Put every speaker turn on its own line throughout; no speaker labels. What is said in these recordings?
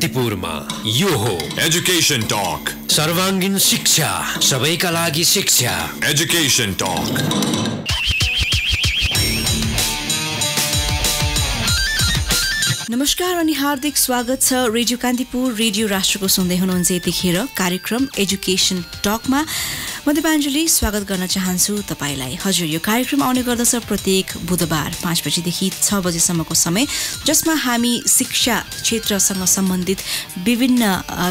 कान्तिपुरमा यो हो
education talk.
सर्वाङ्गीन शिक्षा सबैका लागि शिक्षा
एजुकेशन टॉक।
नमस्कार अनि हार्दिक स्वागत छ रेडियो कान्तिपुर रेडियो राष्ट्रको सुन्दै हुनुहुन्छ यतिखेर कार्यक्रम एजुकेशन टकमा। म दिपाञ्जली स्वागत गर्न चाहन्छु तपाईलाई। हजुर, यो कार्यक्रम आउने गर्दछ प्रत्येक बुधबार 5 बजेदेखि 6 बजेसम्मको समय, जसमा हामी शिक्षा क्षेत्रसँग सम्बन्धित विभिन्न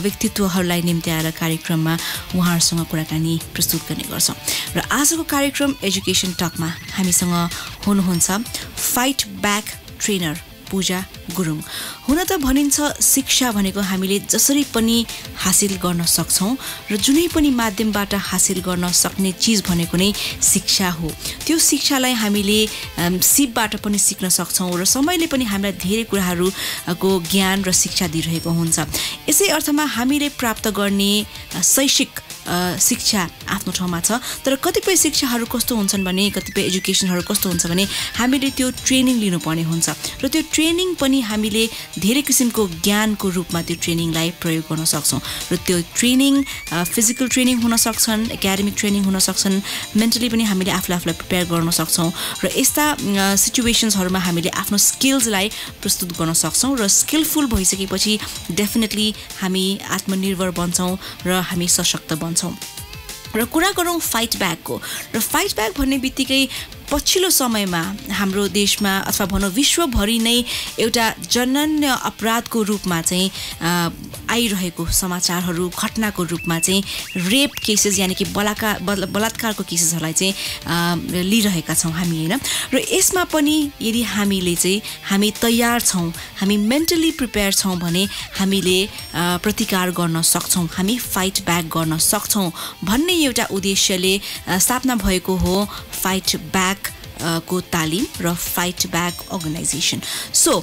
व्यक्तित्वहरूलाई निम्त्याएर कार्यक्रममा उहाँहरूसँग कुराकानी प्रस्तुत गर्ने गर्छौँ। र आजको कार्यक्रम एजुकेशन टकमा हामीसँग हुनुहुन्छ फाइट ब्याक ट्रेनर पूजा गुरुङ। हुन त भनिन्छ शिक्षा भनेको हामीले जसरी पनि हासिल गर्न सक्छौँ र जुनै पनि माध्यमबाट हासिल गर्न सक्ने चिज भनेको नै शिक्षा हो। त्यो शिक्षालाई हामीले सिपबाट पनि सिक्न सक्छौँ र समयले पनि हामीलाई धेरै कुराहरूको ज्ञान र शिक्षा दिइरहेको हुन्छ। यसै अर्थमा हामीले प्राप्त गर्ने शैक्षिक शिक्षा आफ्नो ठाउँमा छ, तर कतिपय शिक्षाहरू कस्तो हुन्छन् भने, कतिपय एजुकेसनहरू कस्तो हुन्छ भने हामीले त्यो ट्रेनिङ लिनुपर्ने हुन्छ र त्यो ट्रेनिङ पनि हामीले धेरै किसिमको ज्ञानको रूपमा त्यो ट्रेनिङलाई प्रयोग गर्न सक्छौँ। र त्यो ट्रेनिङ फिजिकल ट्रेनिङ हुन सक्छन्, एकाडेमिक ट्रेनिङ हुन सक्छन्, मेन्टली पनि हामीले आफूलाई प्रिपेयर गर्न सक्छौँ र यस्ता सिचुएसन्सहरूमा हामीले आफ्नो स्किल्सलाई प्रस्तुत गर्न सक्छौँ र स्किलफुल भइसकेपछि डेफिनेटली हामी आत्मनिर्भर बन्छौँ र हामी सशक्त बन्छौँ। र कुरा गरौँ फाइट ब्याकको। र फाइट ब्याक भन्ने बित्तिकै पछिल्लो समयमा हाम्रो देशमा अथवा भनौँ विश्वभरि नै एउटा जनन्य अपराधको रूपमा चाहिँ आइरहेको समाचारहरू, घटनाको रूपमा चाहिँ रेप केसेस यानि कि बलात्कारको केसेसहरूलाई चाहिँ लिइरहेका छौँ हामी, होइन। र यसमा पनि यदि हामी तयार छौँ, हामी मेन्टली प्रिपेयर छौँ भने हामीले प्रतिकार गर्न सक्छौँ, हामी फाइट ब्याक गर्न सक्छौँ भन्ने एउटा उद्देश्यले स्थापना भएको हो फाइट ब्याक को तालिम र fight back organisation. So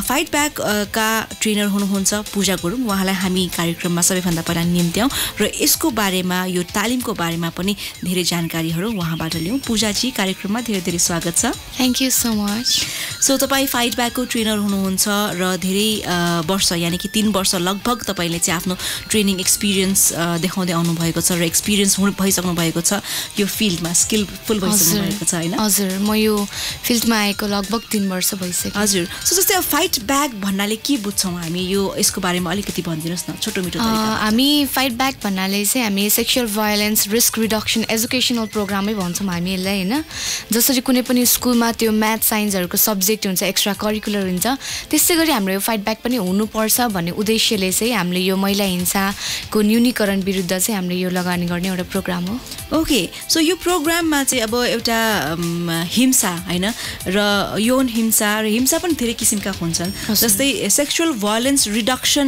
fight back का ट्रेनर हुनुहुन्छ पूजा गुरुङ। उहाँलाई हामी कार्यक्रममा सबैभन्दा पहिला निम्त्याउँ र यसको बारेमा, यो तालिमको बारेमा पनि धेरै जानकारीहरू उहाँबाट लिउँ। पूजाजी, कार्यक्रममा धेरै धेरै स्वागत छ।
Thank you so much.
So तपाईँ फाइट ब्याकको ट्रेनर हुनुहुन्छ र धेरै वर्ष यानि कि 3 वर्ष लगभग तपाईँले चाहिँ आफ्नो ट्रेनिङ एक्सपिरियन्स देखाउँदै आउनुभएको छ र एक्सपिरियन्स भइसक्नु भएको छ यो फिल्डमा, स्किलफुल भइसक्नु भएको छ, होइन?
हजुर, म यो फिल्डमा आएको लगभग 3 वर्ष भइसक्यो।
हजुर। सो जस्तै अब फाइट ब्याक भन्नाले के बुझ्छौँ हामी, यसको बारेमा अलिकति भनिदिनुहोस् न छोटो मिठो तरिकामा।
हामी फाइट ब्याक भन्नाले चाहिँ हामी sexual violence risk reduction educational प्रोग्रामै भन्छौँ हामी यसलाई, होइन। जसरी कुनै पनि स्कुलमा त्यो म्याथ साइन्सहरूको सब्जेक्ट हुन्छ, एक्स्ट्रा करिकुलर हुन्छ, त्यस्तै गरी हाम्रो यो फाइट ब्याक पनि हुनुपर्छ भन्ने उद्देश्यले चाहिँ हामीले यो महिला हिंसाको न्यूनीकरण विरुद्ध चाहिँ हामीले यो लगानी गर्ने एउटा प्रोग्राम हो।
ओके। सो यो प्रोग्राममा चाहिँ अब एउटा हिंसा, होइन, र यौन हिंसा र हिंसा पनि धेरै किसिमका हुन्छन्। जस्तै सेक्सुअल भायोलेन्स रिडक्सन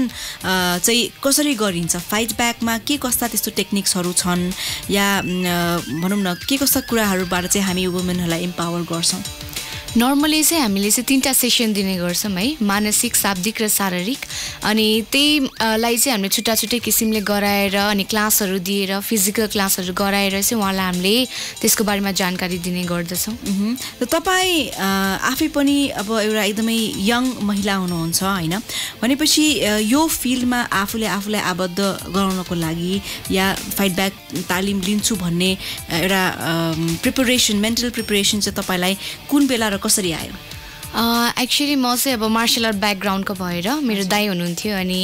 चाहिँ कसरी गरिन्छ फाइट ब्याकमा, के कस्ता त्यस्तो टेक्निक्सहरू छन् या भनौँ न के कस्ता कुराहरूबाट चाहिँ हामी वुमेनहरूलाई इम्पावर गर्छौँ?
नर्मली चाहिँ हामीले चाहिँ 3टा सेसन दिने गर्छौँ है, मानसिक, शाब्दिक र शारीरिक। अनि त्यहीलाई चाहिँ हामीले छुट्टा छुट्टै किसिमले गराएर अनि क्लासहरू दिएर, फिजिकल क्लासहरू गराएर चाहिँ उहाँलाई हामीले त्यसको बारेमा जानकारी दिने गर्दछौँ।
र तपाईँ आफै पनि अब एउटा एकदमै यङ महिला हुनुहुन्छ, होइन, भनेपछि यो फिल्डमा आफूलाई आबद्ध गराउनको लागि या फाइट ब्याक तालिम लिन्छु भन्ने एउटा प्रिपरेसन, मेन्टल प्रिपरेसन चाहिँ तपाईँलाई कुन बेला र कसरी आयो?
एक्चुअली म चाहिँ अब मार्सल आर्ट ब्याकग्राउन्डको भएर मेरो दाइ हुनुहुन्थ्यो अनि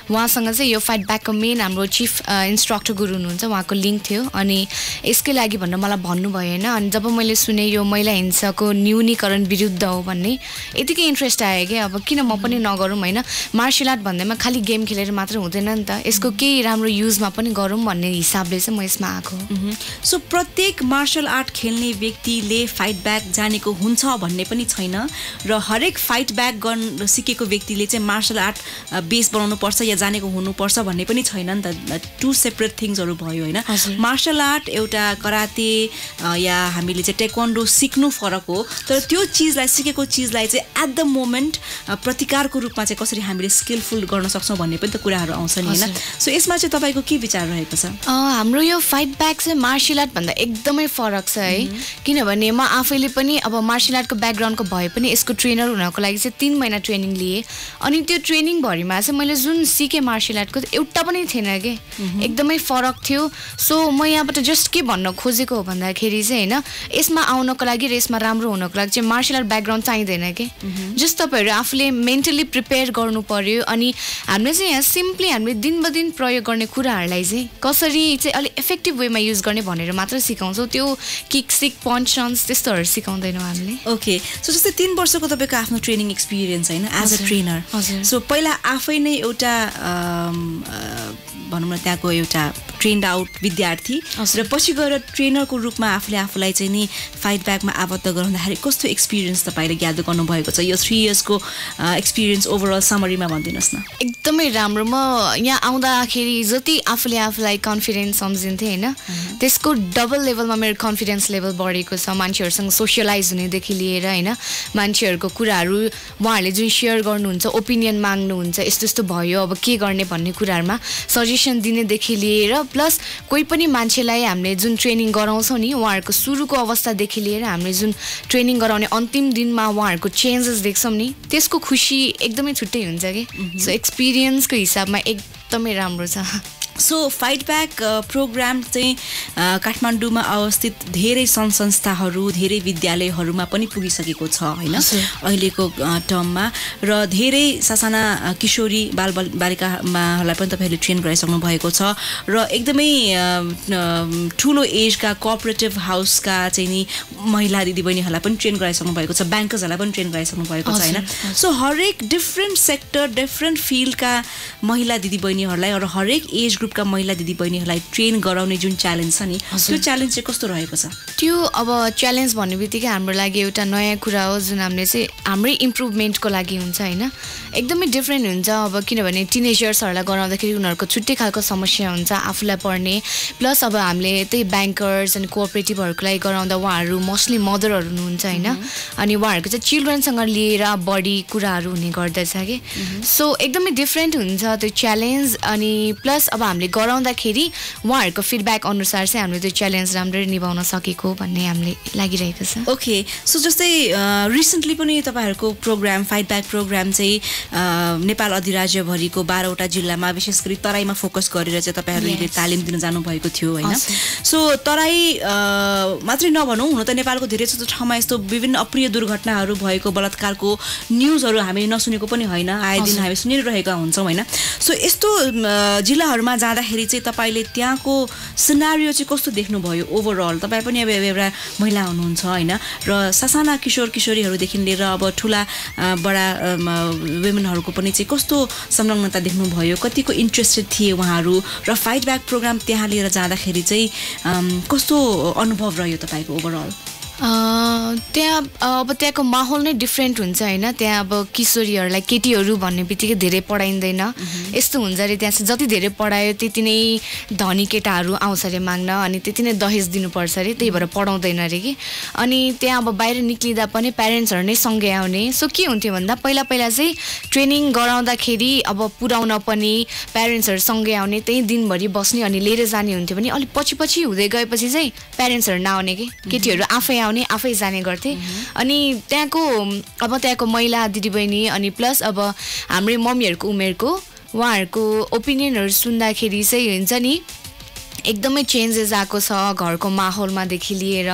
उहाँसँग चाहिँ यो फाइट ब्याकको मेन हाम्रो चिफ इन्स्ट्रक्टर गुरु हुनुहुन्छ, उहाँको लिङ्क थियो अनि यसकै लागि भनेर मलाई भन्नुभयो, होइन। अनि जब मैले सुने यो महिला हिंसाको न्यूनीकरण विरुद्ध हो भन्ने यतिकै इन्ट्रेस्ट आयो कि अब किन म पनि नगरौँ, होइन। मार्सल आर्ट भन्दैमा खालि गेम खेलेर मात्र हुँदैन नि त, यसको केही राम्रो युजमा पनि गरौँ भन्ने हिसाबले चाहिँ म यसमा आएको।
सो प्रत्येक मार्सल आर्ट खेल्ने व्यक्तिले फाइट ब्याक जानेको हुन्छ भन्ने पनि छैन र हरेक फाइट ब्याक गर्न सिकेको व्यक्तिले चाहिँ मार्सल आर्ट बेस बनाउनु पर्छ या जानेको हुनुपर्छ भन्ने पनि छैन नि त। 2 सेपरेट थिङ्सहरू भयो, होइन। मार्सल आर्ट एउटा कराते या हामीले चाहिँ टेक्वान्डो सिक्नु फरक हो, तर त्यो चिजलाई, सिकेको चिजलाई चाहिँ एट द मोमेन्ट प्रतिकारको रूपमा चाहिँ कसरी हामीले स्किलफुल गर्न सक्छौँ भन्ने पनि त कुराहरू आउँछ नि, होइन। सो यसमा चाहिँ तपाईँको के विचार रहेको छ?
हाम्रो यो फाइट ब्याक चाहिँ मार्सल आर्ट भन्दा एकदमै फरक छ है, किनभने म आफैले पनि अब मार्सल आर्टको ब्याकग्राउन्डको भए पनि यसको ट्रेनर हुनको लागि चाहिँ 3 महिना ट्रेनिङ लिएँ अनि त्यो ट्रेनिङभरिमा चाहिँ मैले जुन सिकेँ मार्सल आर्टको एउटा पनि थिएन के एकदमै फरक थियो सो म यहाँबाट जस्ट के भन्न खोजेको हो भन्दाखेरि चाहिँ होइन यसमा आउनको लागि र यसमा राम्रो हुनको लागि चाहिँ मार्सल आर्ट ब्याकग्राउन्ड चाहिँदैन के जस्ट तपाईँहरू आफूले मेन्टली प्रिपेयर गर्नु पर्यो अनि हामीले चाहिँ यहाँ सिम्पली हामीले दिन बदिन प्रयोग गर्ने कुराहरूलाई चाहिँ कसरी चाहिँ अलिक इफेक्टिभ वेमा युज गर्ने भनेर मात्र सिकाउँछौँ त्यो किक सिक पन्च सन्स त्यस्तोहरू सिकाउँदैनौँ हामीले
ओके सो जस्तै 3 वर्षको तपाईँको आफ्नो ट्रेनिङ एक्सपिरियन्स होइन एज अ ट्रेनर सो पहिला आफै नै एउटा भनौँ न त्यहाँको एउटा ट्रेन्ड आउट विद्यार्थी र पछि गएर ट्रेनरको रूपमा आफूलाई चाहिँ नि फाइट ब्याकमा आबद्ध गराउँदाखेरि कस्तो एक्सपिरियन्स तपाईँले ग्यादर गर्नुभएको छ यो 3 इयर्सको एक्सपिरियन्स ओभरअल समरीमा भनिदिनुहोस् न
एकदमै राम्रो म यहाँ आउँदाखेरि जति आफूले आफूलाई कन्फिडेन्स सम्झिन्थेँ होइन त्यसको डबल लेभलमा मेरो कन्फिडेन्स लेभल बढेको छ मान्छेहरूसँग सोसियलाइज हुनेदेखि लिएर होइन मान्छेहरूको कुराहरू उहाँहरूले जुन सेयर गर्नुहुन्छ ओपिनियन माग्नुहुन्छ यस्तो यस्तो भयो अब के गर्ने भन्ने कुराहरूमा सजेसन दिनेदेखि लिएर प्लस कोही पनि मान्छेलाई हामीले जुन ट्रेनिङ गराउँछौँ नि उहाँहरूको सुरुको अवस्थादेखि लिएर हामीले जुन ट्रेनिङ गराउने अन्तिम दिनमा उहाँहरूको चेन्जेस देख्छौँ नि त्यसको खुसी एकदमै छुट्टै हुन्छ कि सो एक्सपिरियन्सको हिसाबमा एकदमै राम्रो छ
सो फाइट ब्याक प्रोग्राम चाहिँ काठमाडौँमा अवस्थित धेरै सङ्घ संस्थाहरू धेरै विद्यालयहरूमा पनि पुगिसकेको छ होइन अहिलेको टर्ममा र धेरै सासाना किशोरी बालिकाहरूलाई पनि तपाईँहरूले ट्रेन गराइसक्नु भएको छ र एकदमै ठुलो एजका कोअपरेटिभ हाउसका चाहिँ नि महिला दिदीबहिनीहरूलाई पनि ट्रेन गराइसक्नु भएको छ ब्याङ्कर्सहरूलाई पनि ट्रेन गराइसक्नु भएको छ होइन सो हरेक डिफ्रेन्ट सेक्टर डिफ्रेन्ट फिल्डका महिला दिदीबहिनीहरूलाई र हरेक एज ग्रुपका महिला दिदीबहिनीहरूलाई ट्रेन गराउने जुन च्यालेन्ज छ नि त्यो च्यालेन्ज चाहिँ कस्तो रहेको छ
त्यो अब च्यालेन्ज भन्ने बित्तिकै हाम्रो लागि एउटा नयाँ कुरा हो जुन हामीले चाहिँ हाम्रै इम्प्रुभमेन्टको लागि हुन्छ होइन एकदमै डिफ्रेन्ट हुन्छ अब किनभने टिनेजर्सहरूलाई गराउँदाखेरि उनीहरूको छुट्टै खालको समस्या हुन्छ आफूलाई पर्ने प्लस अब हामीले त्यही ब्याङ्कर्स अनि कोअपरेटिभहरूको लागि गराउँदा उहाँहरू मोस्टली मदरहरू हुनुहुन्छ होइन अनि उहाँहरूको चाहिँ चिल्ड्रेनसँग लिएर बढी कुराहरू हुने गर्दछ कि सो एकदमै डिफ्रेन्ट हुन्छ त्यो च्यालेन्ज अनि प्लस अब हामीले गराउँदाखेरि उहाँहरूको फिडब्याक अनुसार चाहिँ हामीले त्यो च्यालेन्ज राम्ररी निभाउन सकेको भन्ने हामीले लागिरहेको छ
ओके सो जस्तै रिसेन्टली पनि तपाईँहरूको प्रोग्राम फाइट ब्याक प्रोग्राम चाहिँ नेपाल अधिराज्यभरिको 12वटा जिल्लामा विशेष गरी तराईमा फोकस गरेर चाहिँ तपाईँहरूले तालिम दिन जानुभएको थियो होइन सो तराई मात्रै नभनौँ हुन त नेपालको धेरै जस्तो ठाउँमा यस्तो विभिन्न अप्रिय दुर्घटनाहरू भएको बलात्कारको न्युजहरू हामीले नसुनेको पनि होइन आए दिन हामी सुनिरहेका हुन्छौँ होइन सो यस्तो जिल्लाहरूमा जाँदाखेरि चाहिँ तपाईँले त्यहाँको सिनारियो चाहिँ कस्तो देख्नुभयो ओभरअल तपाईँ पनि अब एउटा महिला हुनुहुन्छ होइन र सासाना किशोर किशोरीहरूदेखि लिएर अब ठुला बडा वुमेनहरूको पनि चाहिँ कस्तो संलग्नता देख्नुभयो कतिको इन्ट्रेस्टेड थिए उहाँहरू र फाइट ब्याक प्रोग्राम त्यहाँ लिएर जाँदाखेरि चाहिँ कस्तो अनुभव रह्यो तपाईँको ओभरअल
त्यहाँ अब त्यहाँको माहौल नै डिफ्रेन्ट हुन्छ होइन त्यहाँ अब किशोरीहरूलाई केटीहरू भन्ने बित्तिकै धेरै पढाइँदैन यस्तो हुन्छ अरे त्यहाँ चाहिँ जति धेरै पढायो त्यति नै धनी केटाहरू आउँछ अरे माग्न अनि त्यति नै दहेज दिनुपर्छ अरे त्यही भएर पढाउँदैन अरे कि अनि त्यहाँ अब बाहिर निक्लिँदा पनि प्यारेन्ट्सहरू नै सँगै आउने सो के हुन्थ्यो भन्दा पहिला चाहिँ ट्रेनिङ गराउँदाखेरि अब पुर्याउन पनि प्यारेन्ट्सहरू सँगै आउने त्यही दिनभरि बस्ने अनि लिएर जाने हुन्थ्यो भने अलिक पछि हुँदै गएपछि चाहिँ प्यारेन्ट्सहरू नआउने कि केटीहरू आफै आउने आफै जाने गर्थे अनि त्यहाँको महिला दिदीबहिनी अनि प्लस अब हाम्रै मम्मीहरूको उमेरको उहाँहरूको ओपिनियनहरू सुन्दाखेरि चाहिँ हुन्छ नि एकदमै चेन्जेस आएको छ घरको माहौलमादेखि लिएर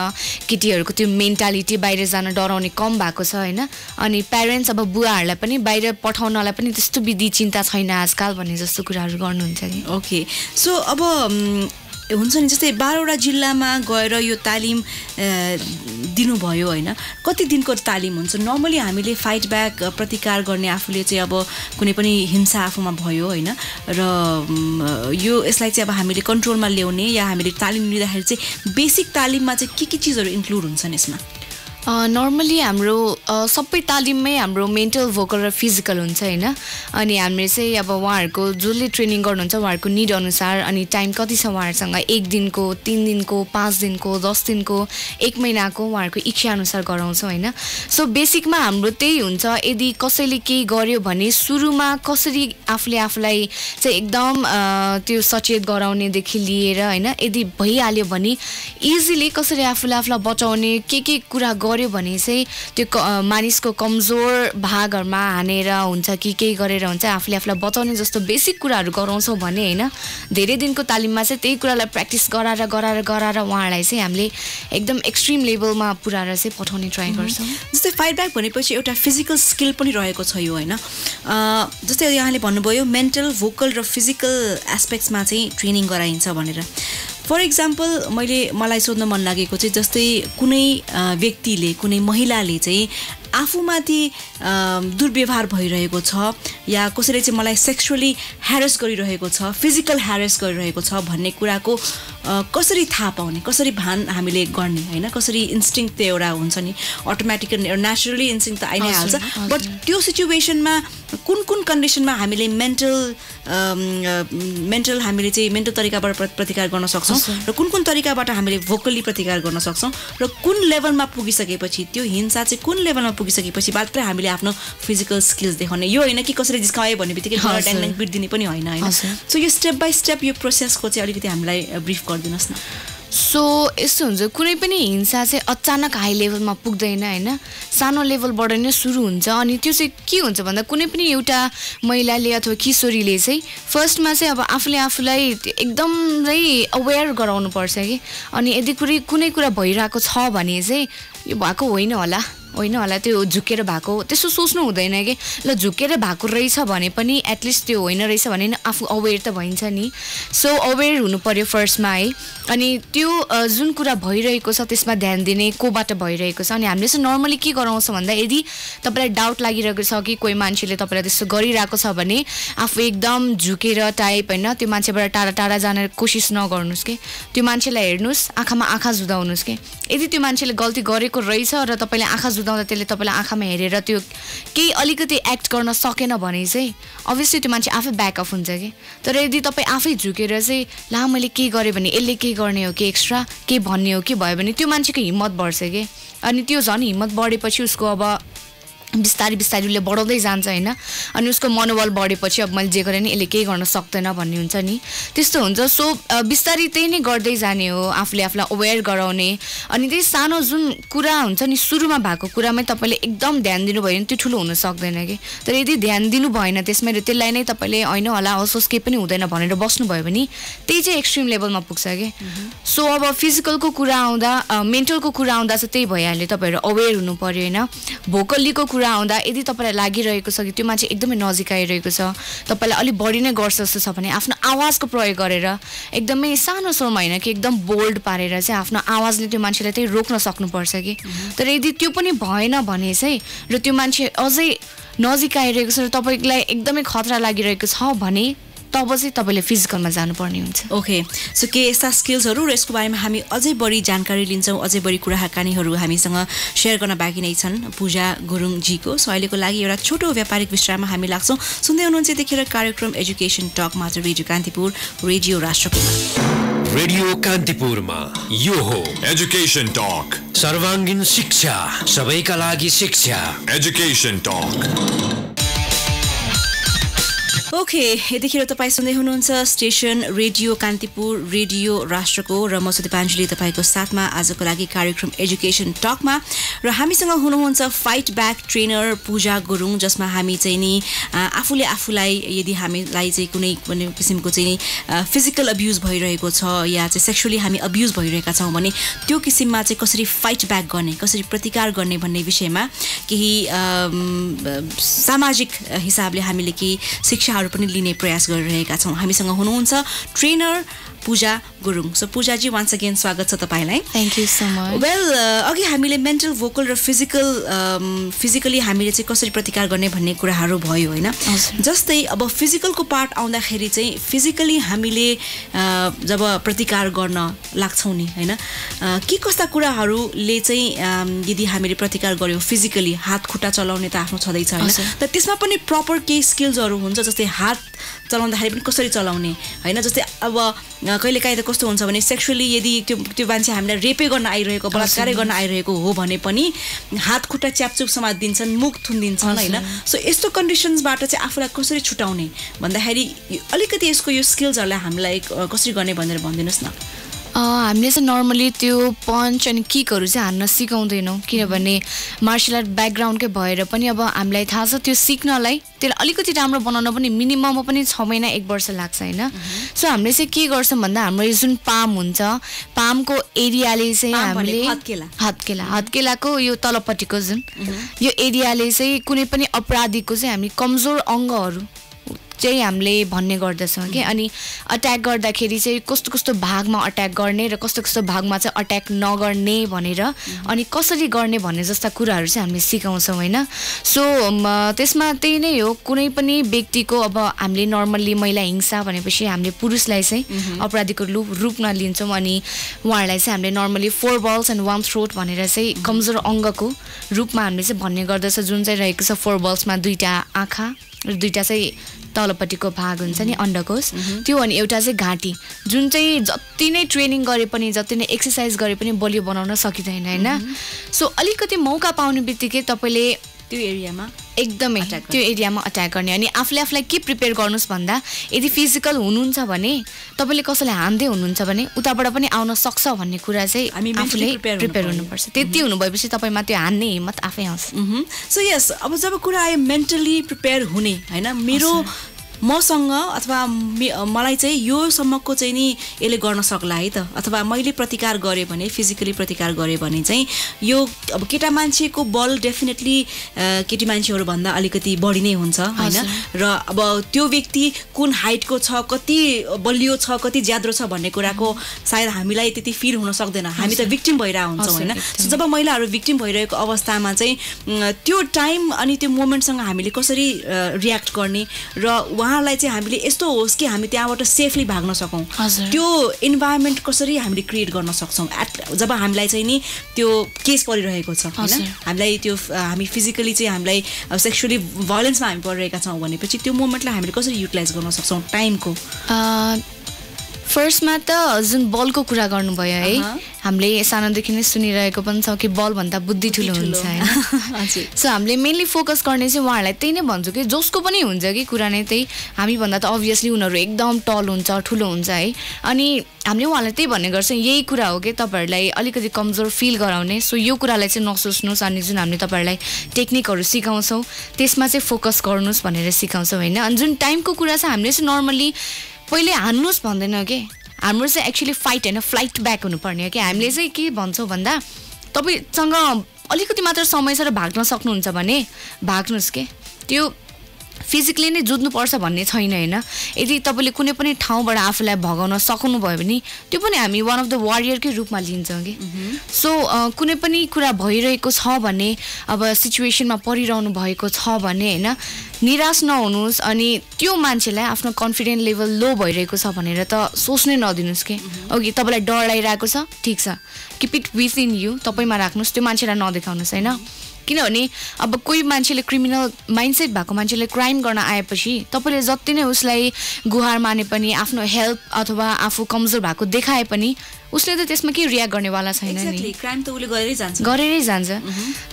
केटीहरूको त्यो मेन्टालिटी बाहिर जान डराउने कम भएको छ होइन अनि प्यारेन्ट्स अब बुवाहरूलाई पनि बाहिर पठाउनलाई पनि त्यस्तो विधि चिन्ता छैन आजकल भन्ने जस्तो कुराहरू गर्नुहुन्छ नि
ओके सो अब हुन्छ नि जस्तै 12वटा जिल्लामा गएर यो तालिम दिनुभयो होइन कति दिनको तालिम हुन्छ नर्मली हामीले फाइट ब्याक प्रतिकार गर्ने आफूले चाहिँ अब कुनै पनि हिंसा आफूमा भयो होइन र यसलाई चाहिँ अब हामीले कन्ट्रोलमा ल्याउने या हामीले तालिम लिँदाखेरि चाहिँ बेसिक तालिममा चाहिँ के चिजहरू इन्क्लुड हुन्छन् यसमा
नर्मली हाम्रो सबै तालिममै हाम्रो मेन्टल भोकल र फिजिकल हुन्छ होइन अनि हामीले चाहिँ अब उहाँहरूको जसले ट्रेनिङ गर्नुहुन्छ उहाँहरूको निड अनुसार अनि टाइम कति छ उहाँहरूसँग 1 दिनको 3 दिनको 5 दिनको 10 दिनको 1 महिनाको उहाँहरूको इच्छा अनुसार गराउँछौँ होइन सो बेसिकमा हाम्रो त्यही हुन्छ यदि कसैले केही गर्यो भने सुरुमा कसरी आफूलाई चाहिँ एकदम त्यो सचेत गराउनेदेखि लिएर होइन यदि भइहाल्यो भने इजिली कसरी आफूलाई बचाउने के कुरा गर्यो भने चाहिँ त्यो मानिसको कमजोर भागहरुमा हानेर हुन्छ कि केही गरेर हुन्छ आफूले आफूलाई बचाउने जस्तो बेसिक कुराहरु गराउँछौ भने हैन धेरै दिनको तालिममा चाहिँ त्यही कुरालाई प्र्याक्टिस गराएर उहाँलाई चाहिँ हामीले एकदम एक्सट्रिम लेभलमा पुर्याएर चाहिँ पठाउने ट्राई गर्छौं
जस्तै फाइट ब्याक भनेपछि एउटा फिजिकल स्किल पनि रहेको छ यो हैन जस्तै यहाँले भन्नुभयो मेन्टल भोकल र फिजिकल एस्पेक्ट्समा चाहिँ ट्रेनिङ गराइन्छ भनेर फर एक्जाम्पल मलाई सोध्न मन लागेको चाहिँ जस्तै कुनै व्यक्तिले कुनै महिलाले चाहिँ आफूमाथि दुर्व्यवहार भइरहेको छ या कसैले चाहिँ मलाई सेक्सुअली ह्यारेस गरिरहेको छ फिजिकल ह्यारेस गरिरहेको छ भन्ने कुराको कसरी थाहा पाउने कसरी भान हामीले गर्ने हैन कसरी इन्स्टिङ्क्ट त एउटा हुन्छ नि अटोमेटिक नेचुरली इन्स्टिङ्क्ट त आइ नै हाल्छ बट त्यो सिचुएसनमा कुन कन्डिसनमा हामीले मेन्टल हामीले चाहिँ मेन्टल तरिकाबाट प्रतिकार गर्न सक्छौं र कुन तरिकाबाट हामीले भोकली प्रतिकार गर्न सक्छौं र कुन लेभलमा पुगिसकेपछि त्यो हिंसा चाहिँ कुन लेभलमा पुगिसकेपछि मात्र हामीले आफ्नो फिजिकल स्किल्स देखाउने यो हैन कि कसरी जिस्काए भन्नेबित्तिकै ड्याङ पिट्दिने पनि हैन सो यो स्टेप बाइ स्टेप यो प्रोसेसको चाहिँ अलिकति हामीलाई ब्रिफ गरिदिनुस् न
सो यस्तो हुन्छ कुनै पनि हिंसा चाहिँ अचानक हाई लेभलमा पुग्दैन हैन सानो लेभलबाट नै सुरु हुन्छ अनि त्यो चाहिँ के हुन्छ भन्दा कुनै पनि एउटा महिलाले अथवा किशोरीले चाहिँ फर्स्टमा चाहिँ अब आफूले आफूलाई एकदमै अवेयर गराउनु पर्छ कि अनि यदि कुनै कुरा भइरहेको छ भने चाहिँ यो भएको होइन होला त्यो झुकेर भएको त्यस्तो सोच्नु हुँदैन कि ल झुकेर भएको रहेछ भने पनि एटलिस्ट त्यो होइन रहेछ भने आफू अवेयर त भइन्छ नि सो अवेयर हुनु पर्यो फर्स्टमा है अनि त्यो जुन कुरा भइरहेको छ त्यसमा ध्यान दिने कोबाट भइरहेको छ अनि हामीले चाहिँ नर्मली के गराउँछ भन्दा यदि तपाईलाई डाउट लागिरहेको छ कि कोही मान्छेले तपाईलाई त्यस्तो गरिरहेको छ भने आफू एकदम झुकेर टाइप हैन त्यो मान्छेबाट टाढा जान कोसिस नगर्नुस् के त्यो मान्छेलाई हेर्नुस् आँखामा आँखा जुदाउनुस् के यदि त्यो मान्छेले गल्ती गरेको रहेछ र तपाईले आँखा जुदाउँदा त्यसले तपाईलाई आँखामा हेरेर त्यो केही अलिकति एक्ट गर्न सकेन भने चाहिँ अभियसली त्यो मान्छे आफै ब्याक अफ हुन्छ कि तर यदि तपाई आफै झुकेर चाहिँ ला मैले के गरे भने यसले के गर्ने हो कि एक्स्ट्रा के भन्ने हो कि भयो भने त्यो मान्छेको हिम्मत बढ्छ के अनि त्यो झन् हिम्मत बढेपछि उसको अब बिस्तारै उसले बढाउँदै जान्छ हैन अनि उसको मनोबल बढेपछि अब मैले जे गरे नि यसले केही गर्न सक्दैन भन्ने हुन्छ नि त्यस्तो हुन्छ सो बिस्तारै त्यही नै गर्दै जाने हो आफूले आफूलाई अवेयर गराउने अनि त्यही सानो जुन कुरा हुन्छ नि सुरुमा भएको कुरामै तपाईले एकदम ध्यान दिनु भयो भने त्यो ठुलो हुन सक्दैन के तर यदि ध्यान दिनु भएन त्यसमै र त्यसलाई नै तपाईले हैन होला होस् केही पनि हुँदैन भनेर बस्नु भयो भने त्यही चाहिँ एक्सट्रिम लेभलमा पुग्छ के सो अब फिजिकलको कुरा आउँदा मेन्टलको कुरा आउँदा चाहिँ त्यही भइहाल्यो तपाईहरु अवेयर हुनु पर्यो हैन भोकलीको कुरा आउँदा यदि तपाईलाई लागिरहेको छ कि त्यो मान्छे एकदमै नजिक आइरहेको छ तपाईलाई अलि बढी नै गर्छ जस्तो छ भने आफ्नो आवाजको प्रयोग गरेर एकदमै सानो स्वरमा हैन कि एकदम बोल्ड पारेर चाहिँ आफ्नो आवाजले त्यो मान्छेलाई त्यही रोक्न सक्नुपर्छ कि तर यदि त्यो पनि भएन भने चाहिँ र त्यो मान्छे अझै नजिक आइरहेको छ र तपाईलाई एकदमै खतरा लागिरहेको छ भने तब चाहिँ तपाईले फिजिकलमा जानुपर्ने हुन्छ
ओके सो के यस्ता स्किल्सहरु र यसको बारेमा हामी अझै बढी जानकारी लिन्छौं अझै बढी कुराकानीहरु हामीसँग शेयर गर्न बाँकी नै छन् पूजा गुरुङ जीको सो अहिलेको लागि एउटा छोटो व्यापारिक विश्राममा हामी लाग्छौं सुन्दै हुनुहुन्छ यतिखेर कार्यक्रम एजुकेसन टक मात्र रेडियो कान्तिपुर रेडियो राष्ट्रको
रेडियो कान्तिपुरमा यो हो
एजुकेसन टक
सर्वाङ्गीन शिक्षा सबैका लागि शिक्षा
एजुकेसन टक
ओके यतिखेर तपाई सुन्दै हुनुहुन्छ स्टेशन रेडियो कान्तिपुर रेडियो राष्ट्रको र म सुदीपाञ्जली तपाईको साथमा आजको लागि कार्यक्रम एजुकेसन टकमा र हामीसँग हुनुहुन्छ फाइट ब्याक ट्रेनर पूजा गुरुङ जसमा हामी चाहिँ नि आफूले आफूलाई यदि हामीलाई चाहिँ कुनै किसिमको चाहिँ फिजिकल अब्युज भइरहेको छ या चाहिँ सेक्सुअली हामी अब्युज भइरहेका छौं भने त्यो किसिममा चाहिँ कसरी फाइट ब्याक गर्ने कसरी प्रतिकार गर्ने भन्ने विषयमा केही सामाजिक हिसाबले हामीले केही शिक्षा पनि लिने प्रयास गरिरहेका छौं हामीसँग हुनुहुन्छ ट्रेनर पूजा गुरुङ सो पूजा जी वन्स अगेन स्वागत छ तपाईलाई
thank you so much
well अघि हामीले मेन्टल भोकल र फिजिकली हामीले चाहिँ कसरी प्रतिकार गर्ने भन्ने कुराहरु भयो हैन जस्तै अब फिजिकलको पार्ट आउँदाखेरि चाहिँ फिजिकली हामीले जब प्रतिकार गर्न लाग्छौं नि हैन के कस्ता कुराहरुले चाहिँ यदि हामीले प्रतिकार गर्यो फिजिकली हात खुट्टा चलाउने त आफ्नो छदै छ हैन तर त्यसमा पनि प्रपर के स्किल्सहरु हुन्छ जस्तै हात चलाउँदाखेरि पनि कसरी चलाउने हैन जस्तै अब कहिलेकाहीँ त कस्तो हुन्छ भने सेक्सुअली यदि त्यो मान्छे हामीलाई रेपे गर्न आइरहेको बलात्कारै गर्न आइरहेको हो भने पनि हात खुट्टा च्यापचुप समात्दिन्छन् मुख थुन्दिन्छन् हैन सो यस्तो कन्डिसन्सबाट चाहिँ आफूलाई कसरी छुटाउने भन्दाखेरि अलिकति यसको यो स्किल्सहरुलाई हामीलाई कसरी गर्ने भनेर भन्दिनुस् न
हामीले चाहिँ नर्मली त्यो पन्च अनि किकहरू चाहिँ हान्न सिकाउँदैनौँ किनभने मार्सल आर्ट ब्याकग्राउन्डकै भएर पनि अब हामीलाई थाहा छ त्यो सिक्नलाई त्यसलाई अलिकति राम्रो बनाउन पनि मिनिमममा पनि 6 महिना 1 वर्ष लाग्छ होइन सो हामीले चाहिँ के गर्छौँ भन्दा हाम्रो यो जुन पाम हुन्छ पामको एरियाले चाहिँ हामीले हत्केलाको यो तलपट्टिको जुन यो एरियाले चाहिँ कुनै पनि अपराधीको चाहिँ हामी कमजोर अङ्गहरू चाहिँ हामीले भन्ने गर्दछौँ कि अनि अट्याक गर्दाखेरि चाहिँ कस्तो कस्तो भागमा अट्याक गर्ने र कस्तो कस्तो भागमा चाहिँ अट्याक नगर्ने भनेर अनि कसरी गर्ने भन्ने जस्ता कुराहरू चाहिँ हामीले सिकाउँछौँ होइन सो त्यसमा त्यही नै हो कुनै पनि व्यक्तिको अब हामीले नर्मल्ली महिला हिंसा भनेपछि हामीले पुरुषलाई चाहिँ अपराधीको रूपमा लिन्छौँ अनि उहाँहरूलाई चाहिँ हामीले नर्मली 4 balls and 1 throat भनेर चाहिँ कमजोर अङ्गको रूपमा हामीले चाहिँ भन्ने गर्दछ जुन चाहिँ रहेको छ 4 ballsमा 2टा आँखा र 2टा चाहिँ तलपट्टिको भाग हुन्छ नि अन्डकोश त्यो अनि एउटा चाहिँ घाँटी जुन चाहिँ जति नै ट्रेनिङ गरे पनि जति नै एक्सर्साइज गरे पनि बलियो बनाउन सकिँदैन होइन सो अलिकति मौका पाउने बित्तिकै तपाईँले
त्यो एरियामा
एकदमै त्यो एरियामा अट्याक गर्ने अनि आफूलाई के प्रिपेयर गर्नुहोस् भन्दा यदि फिजिकल हुनुहुन्छ भने तपाईँले कसैलाई हान्दै हुनुहुन्छ भने उताबाट पनि आउन सक्छ भन्ने कुरा चाहिँ हामी आफूले प्रिपेयर हुनुपर्छ त्यति हुनु भएपछि तपाईँमा त्यो हान्ने हिम्मत आफै आउँछ
सो यस अब जब कुरा आयो मेन्टली प्रिपेयर हुने होइन मेरो मसँग अथवा मलाई चाहिँ योसम्मको चाहिँ नि यसले गर्न सक्ला है त अथवा मैले प्रतिकार गरेँ भने फिजिकली प्रतिकार गरेँ भने चाहिँ यो अब केटा मान्छेको बल डेफिनेटली केटी मान्छेहरू भन्दा अलिकति बढी नै हुन्छ होइन र अब त्यो व्यक्ति कुन हाइटको छ कति बलियो छ कति ज्याद्रो छ भन्ने कुराको सायद हामीलाई त्यति फिल हुन सक्दैन हामी त भिक्टिम भइरहेको हुन्छौँ होइन सो जब महिलाहरू भिक्टिम भइरहेको अवस्थामा चाहिँ त्यो टाइम अनि त्यो मोमेन्टसँग हामीले कसरी रियाक्ट गर्ने र उहाँलाई चाहिँ हामीले यस्तो होस् कि हामी त्यहाँबाट सेफली भाग्न सकौँ त्यो इन्भाइरोमेन्ट कसरी हामीले क्रिएट गर्न सक्छौँ जब हामीलाई चाहिँ नि त्यो केस परिरहेको छ होइन हामीलाई त्यो हामी फिजिकली चाहिँ हामीलाई सेक्सुअली भायोलेन्समा हामी परिरहेका छौँ भनेपछि त्यो मोमेन्टलाई हामीले कसरी युटिलाइज गर्न सक्छौँ टाइमको
फर्स्टमा त जुन बलको कुरा गर्नुभयो है हामीले सानोदेखि नै सुनिरहेको पनि छ कि बल भन्दा बुद्धि ठुलो हुन्छ हैन सो हामीले मेनली फोकस गर्ने चाहिँ उहाँहरूलाई त्यही नै भन्छु कि जसको पनि हुन्छ कि कुरा नै त्यही हामी भन्दा त अभियसली उनीहरू एकदम टल हुन्छ ठुलो हुन्छ है अनि हामीले उहाँलाई त्यही भन्ने गर्छौँ यही कुरा हो कि तपाईँहरूलाई अलिकति कमजोर फिल गराउने सो यो कुरालाई चाहिँ नसोच्नुहोस् अनि जुन हामीले तपाईँहरूलाई टेक्निकहरू सिकाउँछौँ त्यसमा चाहिँ फोकस गर्नुहोस् भनेर सिकाउँछौँ होइन अनि जुन टाइमको कुरा छ हामीले चाहिँ नर्मली पहिले हान्नुहोस् भन्दैन कि हाम्रो चाहिँ एक्चुअली फाइट होइन फ्लाइट ब्याक हुनुपर्ने हो कि हामीले चाहिँ के भन्छौँ भन्दा तपाईँसँग अलिकति मात्र समय छ र भाग्न सक्नुहुन्छ भने भाग्नुहोस् के त्यो फिजिकली नै जुझ्नुपर्छ भन्ने छैन होइन यदि तपाईँले कुनै पनि ठाउँबाट आफूलाई भगाउन सक्नुभयो भने त्यो पनि हामी वान अफ द वारियरकै रूपमा लिन्छौँ कि सो कुनै पनि कुरा भइरहेको छ भने अब सिचुएसनमा परिरहनु भएको छ भने होइन निराश नहुनुहोस् अनि त्यो मान्छेलाई आफ्नो कन्फिडेन्ट लेभल लो भइरहेको छ भनेर त सोच्नै नदिनुहोस् कि ओके तपाईँलाई डर लागिरहेको छ ठिक छ keep it within you तपाईँमा राख्नुहोस् त्यो मान्छेलाई नदेखाउनुहोस् होइन किनभने अब कोही मान्छेले क्रिमिनल माइन्डसेट भएको मान्छेले क्राइम गर्न आएपछि तपाईँले जति नै उसलाई गुहार माने पनि आफ्नो हेल्प अथवा आफू कमजोर भएको देखाए पनि उसले त त्यसमा के रियाक्ट गर्नेवाला छैन नि
क्राइम त उसले
गरेरै जान्छ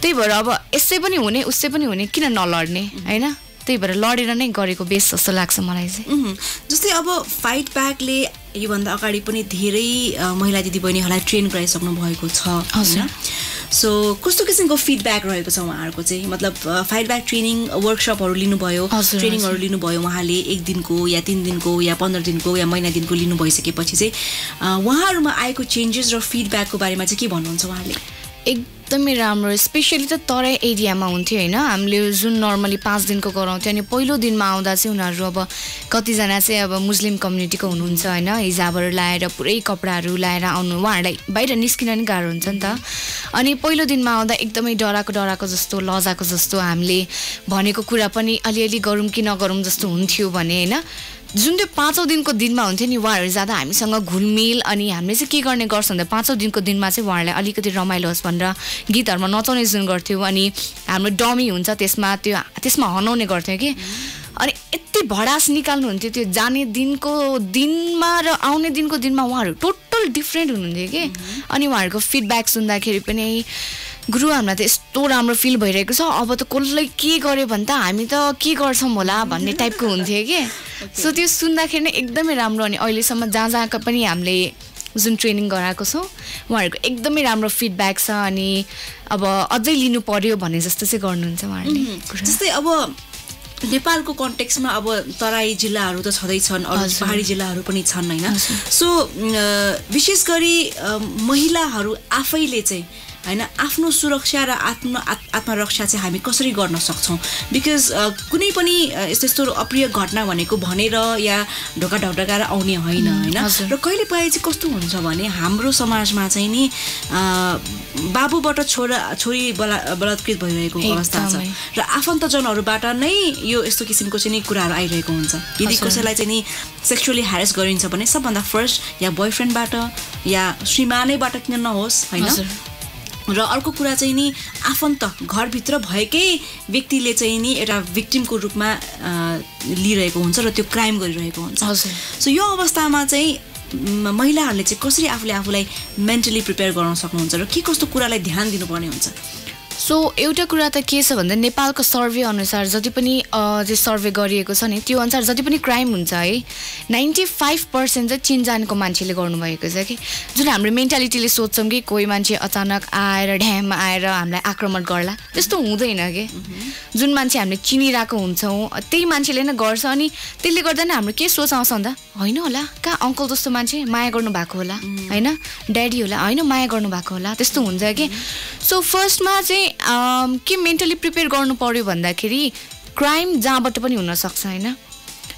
त्यही भएर अब यसै पनि हुने उसै पनि हुने किन नलड्ने होइन त्यही भएर लडेर नै गरेको बेस्ट जस्तो लाग्छ मलाई चाहिँ
जस्तै अब फाइट ब्याकले योभन्दा अगाडि पनि धेरै महिला दिदीबहिनीहरूलाई ट्रेन गराइसक्नु भएको छ होइन सो कस्तो किसिमको फिडब्याक रहेको छ उहाँहरूको चाहिँ मतलब फाइट ब्याक ट्रेनिङ वर्कसपहरू लिनुभयो ट्रेनिङहरू लिनुभयो उहाँले 1 दिनको या 3 दिनको या 15 दिनको या महिना दिनको लिनु भइसकेपछि चाहिँ उहाँहरूमा आएको चेन्जेस र फिडब्याकको बारेमा चाहिँ के भन्नुहुन्छ उहाँले
एकदमै राम्रो स्पेसली त तराई एरियामा हुन्थ्यो होइन हामीले जुन नर्मली 5 दिनको गराउँथ्यो अनि पहिलो दिनमा आउँदा चाहिँ उनीहरू अब कतिजना चाहिँ अब मुस्लिम कम्युनिटीको हुनुहुन्छ होइन हिजाबहरू लाएर पुरै कपडाहरू लाएर आउनु उहाँहरूलाई बाहिर निस्किन नि गाह्रो हुन्छ नि त अनि पहिलो दिनमा आउँदा एकदमै डराएको जस्तो लजाको जस्तो हामीले भनेको कुरा पनि अलिअलि गरौँ कि नगरौँ जस्तो हुन्थ्यो भने होइन जुन त्यो 5औं दिनको दिनमा हुन्थ्यो नि उहाँहरू जाँदा हामीसँग घुलमिल अनि हामीले चाहिँ के गर्ने गर्छ भन्दा 5औं दिनको दिनमा चाहिँ उहाँहरूलाई अलिकति रमाइलो होस् भनेर गीतहरूमा नचाउने जुन गर्थ्यौँ अनि हाम्रो डमी हुन्छ त्यसमा हनाउने गर्थ्यौँ कि अनि यति भडास निकाल्नुहुन्थ्यो त्यो जाने दिनको दिनमा र आउने दिनको दिनमा उहाँहरू टोटल डिफ्रेन्ट हुनुहुन्थ्यो कि अनि उहाँहरूको फिडब्याक सुन्दाखेरि पनि गुरु हामीलाई त यस्तो राम्रो फिल भइरहेको छ अब त कसलाई के गर्यो भने त हामी त के गर्छौँ होला भन्ने टाइपको हुन्थ्यो कि सो त्यो सुन्दाखेरि नै एकदमै राम्रो अनि अहिलेसम्म जहाँ पनि हामीले जुन ट्रेनिङ गराएको छौँ उहाँहरूको एकदमै राम्रो फिडब्याक छ अनि अब अझै लिनु पर्यो भने जस्तो चाहिँ गर्नुहुन्छ उहाँहरूले
जस्तै अब नेपालको कन्टेक्स्टमा अब तराई जिल्लाहरू त छँदैछन् अरू पहाडी जिल्लाहरू पनि छन् होइन सो विशेष गरी महिलाहरू आफैले चाहिँ हैन आफ्नो सुरक्षा र आत्मरक्षा चाहिँ हामी कसरी गर्न सक्छौँ बिकज कुनै पनि यस्तो अप्रिय घटना भनेको भनेर या ढोका ढकढकाएर आउने होइन हैन र कहिले पहिले चाहिँ कस्तो हुन्छ भने हाम्रो समाजमा चाहिँ नि बाबुबाट छोरी बलात्कृत भइरहेको अवस्था छ र आफन्तजनहरूबाट नै यो यस्तो किसिमको चाहिँ नि कुराहरू आइरहेको हुन्छ यदि कसैलाई चाहिँ नि सेक्सुअली ह्यारेस गरिन्छ भने सबभन्दा फर्स्ट या बोयफ्रेन्डबाट या श्रीमानैबाट किन नहोस् हैन र अर्को कुरा चाहिँ नि आफन्त घरभित्र भएकै व्यक्तिले चाहिँ नि एउटा भिक्टिमको रूपमा लिइरहेको हुन्छ र त्यो क्राइम गरिरहेको हुन्छ सो यो अवस्थामा चाहिँ महिलाहरूले चाहिँ कसरी आफूलाई मेन्टली प्रिपेयर गर्न सक्नुहुन्छ र के कस्तो कुरालाई ध्यान दिनुपर्ने हुन्छ
सो एउटा कुरा त के छ भन्दा नेपालको सर्वे अनुसार जति पनि जे सर्वे गरिएको छ नि त्यो अनुसार जति पनि क्राइम हुन्छ है 95% चाहिँ चिनजानको मान्छेले गर्नुभएको छ कि जुन हाम्रो मेन्टालिटीले सोच्छौँ कि कोही मान्छे अचानक आएर ढ्याम आएर हामीलाई आक्रमण गर्ला त्यस्तो हुँदैन कि जुन मान्छे हामीले चिनिरहेको हुन्छौँ त्यही मान्छेले नै गर्छ अनि त्यसले गर्दा नै हाम्रो के सोच आउँछ भन्दा होइन होला कहाँ अङ्कल जस्तो मान्छे माया गर्नु भएको होला होइन ड्याडी होला होइन माया गर्नु भएको होला त्यस्तो हुन्छ कि सो फर्स्टमा चाहिँ के मेन्टली प्रिपेयर गर्नु पर्यो भन्दाखेरि क्राइम जहाँबाट पनि हुनसक्छ होइन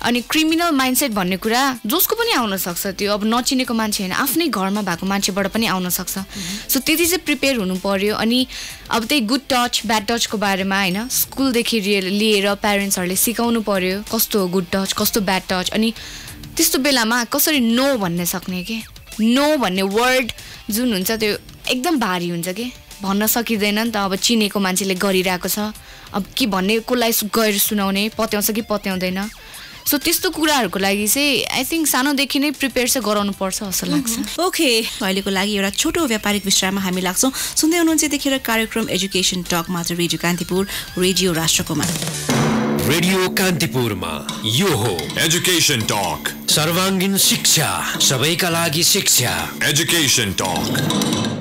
अनि क्रिमिनल माइन्डसेट भन्ने कुरा जसको पनि आउन सक्छ त्यो अब नचिनेको मान्छे होइन आफ्नै घरमा भएको मान्छेबाट पनि आउन सक्छ सो त्यति चाहिँ प्रिपेयर हुनु पर्यो अनि अब त्यही गुड टच ब्याड टचको बारेमा होइन स्कुलदेखि लिएर प्यारेन्ट्सहरूले सिकाउनु पर्यो कस्तो हो गुड टच कस्तो ब्याड टच अनि त्यस्तो बेलामा कसरी नो भन्ने सक्ने के नो भन्ने वर्ड जुन हुन्छ त्यो एकदम भारी हुन्छ कि भन्न सकिँदैन नि त अब चिनेको मान्छेले गरिरहेको छ अब के भन्ने कसलाई गएर सुनाउने पत्याउँछ कि पत्याउँदैन सो त्यस्तो कुराहरूको लागि चाहिँ आई थिङ्क सानोदेखि नै प्रिपेयर चाहिँ गराउनु पर्छ जस्तो लाग्छ
ओके अहिलेको लागि एउटा छोटो व्यापारिक विश्राममा हामी लाग्छौँ सुन्दै हुनुहुन्छ यतिखेर कार्यक्रम एजुकेसन टक मात्र रेडियो कान्तिपुर रेडियो राष्ट्रकोमा
रेडियो कान्तिपुरमा यो हो
एजुकेसन टक
सर्वाङ्गीन शिक्षा सबैका लागि शिक्षा
एजुकेसन टक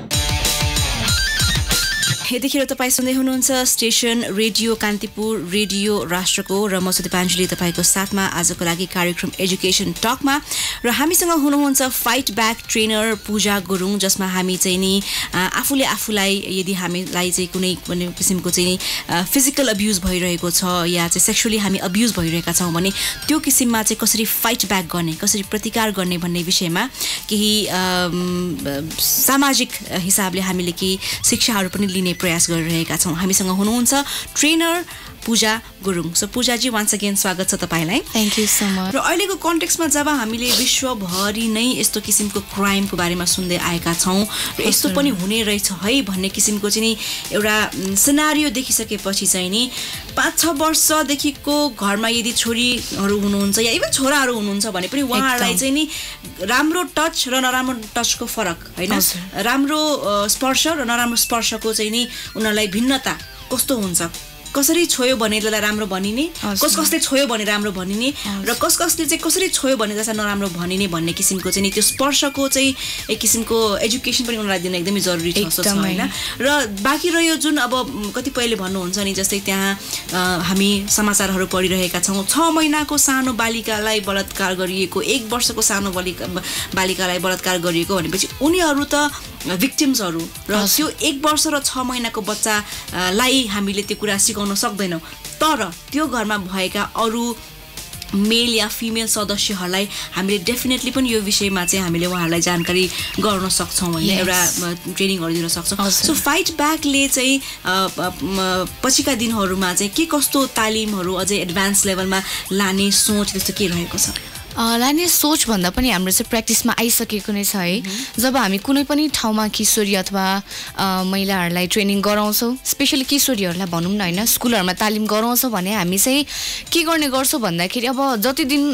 यतिखेर तपाईँ सुन्दै हुनुहुन्छ स्टेसन रेडियो कान्तिपुर रेडियो राष्ट्रको र म सुदीपाञ्जली तपाईँको साथमा आजको लागि कार्यक्रम एजुकेसन टकमा र हामीसँग हुनुहुन्छ फाइट ब्याक ट्रेनर पूजा गुरुङ जसमा हामी चाहिँ नि आफूलाई यदि हामीलाई चाहिँ कुनै किसिमको चाहिँ फिजिकल अब्युज भइरहेको छ या चाहिँ सेक्सुअली हामी अब्युज भइरहेका छौँ भने त्यो किसिममा चाहिँ कसरी फाइट ब्याक गर्ने कसरी प्रतिकार गर्ने भन्ने विषयमा केही सामाजिक हिसाबले हामीले केही शिक्षाहरू पनि लिने प्रयास गरिरहेका छौँ हामीसँग हुनुहुन्छ ट्रेनर पूजा गुरुङ सो पूजाजी वान्स अगेन स्वागत छ तपाईँलाई
थ्याङ्क यू सो मच
र अहिलेको कन्टेक्स्टमा जब हामीले विश्वभरि नै यस्तो किसिमको क्राइमको बारेमा सुन्दै आएका छौँ र यस्तो पनि हुने रहेछ है भन्ने किसिमको चाहिँ नि एउटा सिनारियो देखिसकेपछि चाहिँ नि 5-6 वर्षदेखिको घरमा यदि छोरीहरू हुनुहुन्छ या इभन छोराहरू हुनुहुन्छ भने पनि उहाँहरूलाई चाहिँ नि राम्रो टच र नराम्रो टचको फरक होइन राम्रो स्पर्श र नराम्रो स्पर्शको चाहिँ नि उनीहरूलाई भिन्नता कस्तो हुन्छ कसरी छोयो भने त्यसलाई राम्रो भनिने कसले छोयो भने राम्रो भनिने र कसले चाहिँ कसरी छोयो भने जस्तो नराम्रो भनिने भन्ने किसिमको चाहिँ नि त्यो स्पर्शको चाहिँ एक किसिमको एजुकेसन पनि उनीहरूलाई दिन एकदमै जरुरी छ जस्तो छ होइन र बाँकी रह्यो जुन अब कतिपयले भन्नुहुन्छ नि जस्तै त्यहाँ हामी समाचारहरू पढिरहेका छौँ 6 महिनाको सानो बालिकालाई बलात्कार गरिएको 1 वर्षको सानो बालिकालाई बलात्कार गरिएको भनेपछि उनीहरू त भिक्टिम्सहरू र त्यो 1 वर्ष र 6 महिनाको बच्चालाई हामीले त्यो कुरा सिकाउन सक्दैनौँ तर त्यो घरमा भएका अरू मेल या फिमेल सदस्यहरूलाई हामीले डेफिनेटली पनि यो विषयमा चाहिँ हामीले उहाँहरूलाई जानकारी गराउन सक्छौँ होइन एउटा ट्रेनिङहरू दिन सक्छौँ सो फाइट ब्याकले चाहिँ पछिका दिनहरूमा चाहिँ के कस्तो तालिमहरू अझै एडभान्स लेभलमा लाने सोच त्यस्तो के रहेको छ
लाने सोच भन्दा पनि हाम्रो चाहिँ प्र्याक्टिसमा आइसकेको नै छ है जब हामी कुनै पनि ठाउँमा किशोरी अथवा महिलाहरूलाई ट्रेनिङ गराउँछौँ स्पेसली किशोरीहरूलाई भनौँ न होइन स्कुलहरूमा तालिम गराउँछौँ भने हामी चाहिँ के गर्ने गर्छौँ भन्दाखेरि अब जति दिन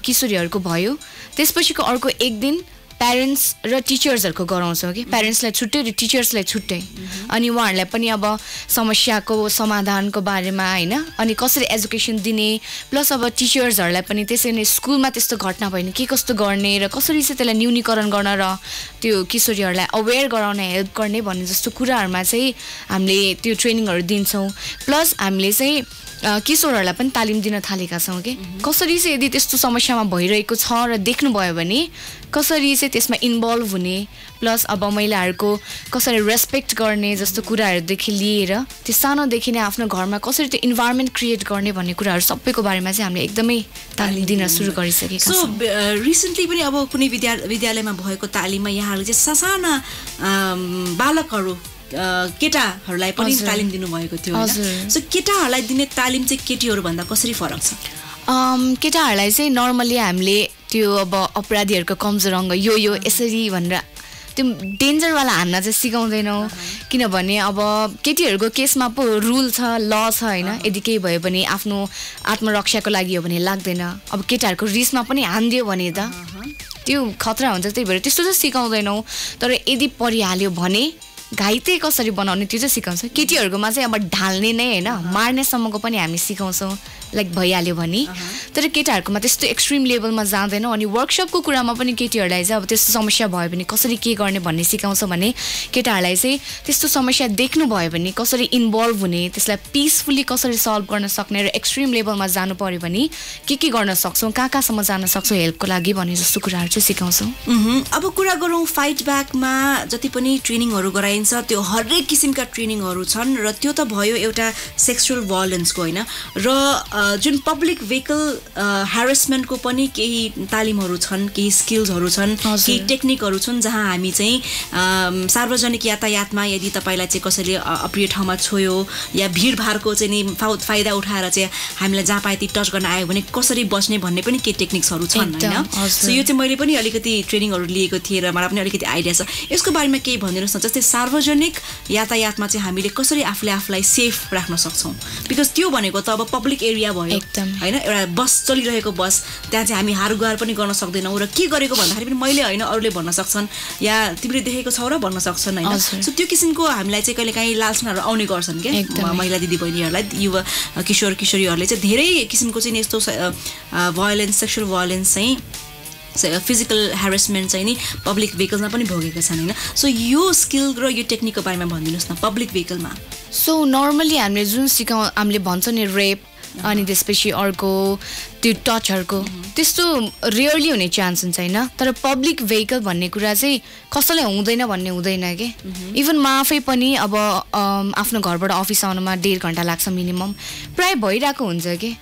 किशोरीहरूको भयो त्यसपछिको अर्को 1 दिन प्यारेन्ट्स र टिचर्सहरूको गराउँछौँ कि प्यारेन्ट्सलाई छुट्टै र टिचर्सलाई छुट्टै अनि उहाँहरूलाई पनि अब समस्याको समाधानको बारेमा होइन अनि कसरी एजुकेसन दिने प्लस अब टिचर्सहरूलाई पनि त्यसरी नै स्कुलमा त्यस्तो घटना भयो भने के कस्तो गर्ने र कसरी चाहिँ त्यसलाई न्यूनीकरण गर्न र त्यो किशोरीहरूलाई अवेर गराउन हेल्प गर्ने भन्ने जस्तो कुराहरूमा चाहिँ हामीले त्यो ट्रेनिङहरू दिन्छौँ प्लस हामीले चाहिँ किशोरहरूलाई पनि तालिम दिन थालेका छौँ कि कसरी चाहिँ यदि त्यस्तो समस्यामा भइरहेको छ र देख्नुभयो भने कसरी चाहिँ त्यसमा इन्भल्भ हुने प्लस अब महिलाहरूको कसरी रेस्पेक्ट गर्ने जस्तो कुराहरूदेखि लिएर त्यो सानोदेखि नै आफ्नो घरमा कसरी त्यो इन्भाइरोमेन्ट क्रिएट गर्ने भन्ने कुराहरू सबैको बारेमा चाहिँ हामीले एकदमै तालिम दिन सुरु गरिसकेका छौँ।
सो रिसेन्टली पनि अब कुनै विद्यालयमा भएको तालिममा यहाँहरूले चाहिँ सासाना बालकहरू केटाहरूलाई पनि तालिम दिनुभएको थियो होइन सो केटाहरूलाई दिने तालिम चाहिँ केटीहरू भन्दा कसरी फरक छ?
केटाहरूलाई चाहिँ नर्मली हामीले त्यो अब अपराधीहरूको कमजोर अङ्ग यो यसरी भनेर त्यो डेन्जरवाला हान्न चाहिँ सिकाउँदैनौँ किनभने अब केटीहरूको केसमा पो रुल छ ल छ होइन यदि केही भयो भने आफ्नो आत्मरक्षाको लागि हो भने लाग्दैन अब केटाहरूको रिसमा पनि हानिदियो भने त त्यो खतरा हुन्छ त्यही भएर त्यस्तो चाहिँ सिकाउँदैनौँ तर यदि परिहाल्यो भने घाइते कसरी बनाउने त्यो चाहिँ सिकाउँछ केटीहरूकोमा चाहिँ अब ढाल्ने नै होइन मार्नेसम्मको पनि हामी सिकाउँछौँ लाइक भइहाल्यो भने तर केटाहरूकोमा त्यस्तो एक्सट्रिम लेभलमा जाँदैनौँ अनि वर्कसपको कुरामा पनि केटीहरूलाई चाहिँ अब त्यस्तो समस्या भयो भने कसरी के गर्ने भन्ने सिकाउँछ भने केटाहरूलाई चाहिँ त्यस्तो समस्या देख्नुभयो भने कसरी इन्भल्भ हुने त्यसलाई पिसफुल्ली कसरी सल्भ गर्न सक्ने र एक्सट्रिम लेभलमा जानु पर्यो भने के गर्न सक्छौँ कहाँसम्म जान सक्छौँ हेल्पको लागि भन्ने जस्तो कुराहरू चाहिँ सिकाउँछौँ।
अब कुरा गरौँ फाइट ब्याकमा जति पनि ट्रेनिङहरू गराइन्छ त्यो हरेक किसिमका ट्रेनिङहरू छन् र त्यो त भयो एउटा सेक्सुअल भायोलेन्सको होइन र जुन पब्लिक भेहिकल ह्यारेसमेन्टको पनि केही तालिमहरू छन् केही स्किल्सहरू छन् केही टेक्निकहरू छन् जहाँ हामी चाहिँ सार्वजनिक यातायातमा यदि तपाईँलाई चाहिँ कसैले अप्रिय ठाउँमा छोयो या भिडभाडको चाहिँ नि फाइदा उठाएर चाहिँ हामीलाई जहाँ पाए ती टच गर्न आयो भने कसरी बस्ने भन्ने पनि केही टेक्निक्सहरू छन् होइन सो यो चाहिँ मैले पनि अलिकति ट्रेनिङहरू लिएको थिएँ र मलाई पनि अलिकति आइडिया छ यसको बारेमा केही भनिदिनुहोस् न जस्तै सार्वजनिक यातायातमा चाहिँ हामीले कसरी आफूलाई सेफ राख्न सक्छौँ बिकज त्यो भनेको त अब पब्लिक एरिया भयो होइन एउटा बस चलिरहेको बस त्यहाँ चाहिँ हामी हारगुहार पनि गर्न सक्दैनौँ र के गरेको भन्दाखेरि पनि मैले होइन अरूले भन्न सक्छन् या तिमीले देखेको छौ र भन्न सक्छन् होइन सो त्यो किसिमको हामीलाई चाहिँ कहिले काहीँ लालसाहरू आउने गर्छन् क्या महिला दिदीबहिनीहरूलाई युवा किशोर किशोरीहरूले चाहिँ धेरै किसिमको चाहिँ यस्तो भायोलेन्स सेक्सुअल भायोलेन्स चाहिँ फिजिकल ह्यारेसमेन्ट चाहिँ नि पब्लिक भेहिकलमा पनि भोगेका छन् होइन सो यो स्किल र यो टेक्निकको बारेमा भनिदिनुहोस् न पब्लिक भेहिकलमा।
सो नर्मली हामीले जुन हामीले भन्छ नि रेप अनि त्यसपछि अर्को त्यो टचहरूको त्यस्तो रेयरली हुने चान्स हुन्छ होइन तर पब्लिक भेहिकल भन्ने कुरा चाहिँ कसैलाई हुँदैन भन्ने हुँदैन कि इभन म आफै पनि अब आफ्नो घरबाट अफिस आउनुमा 1.5 घन्टा लाग्छ मिनिमम प्राय भइरहेको हुन्छ कि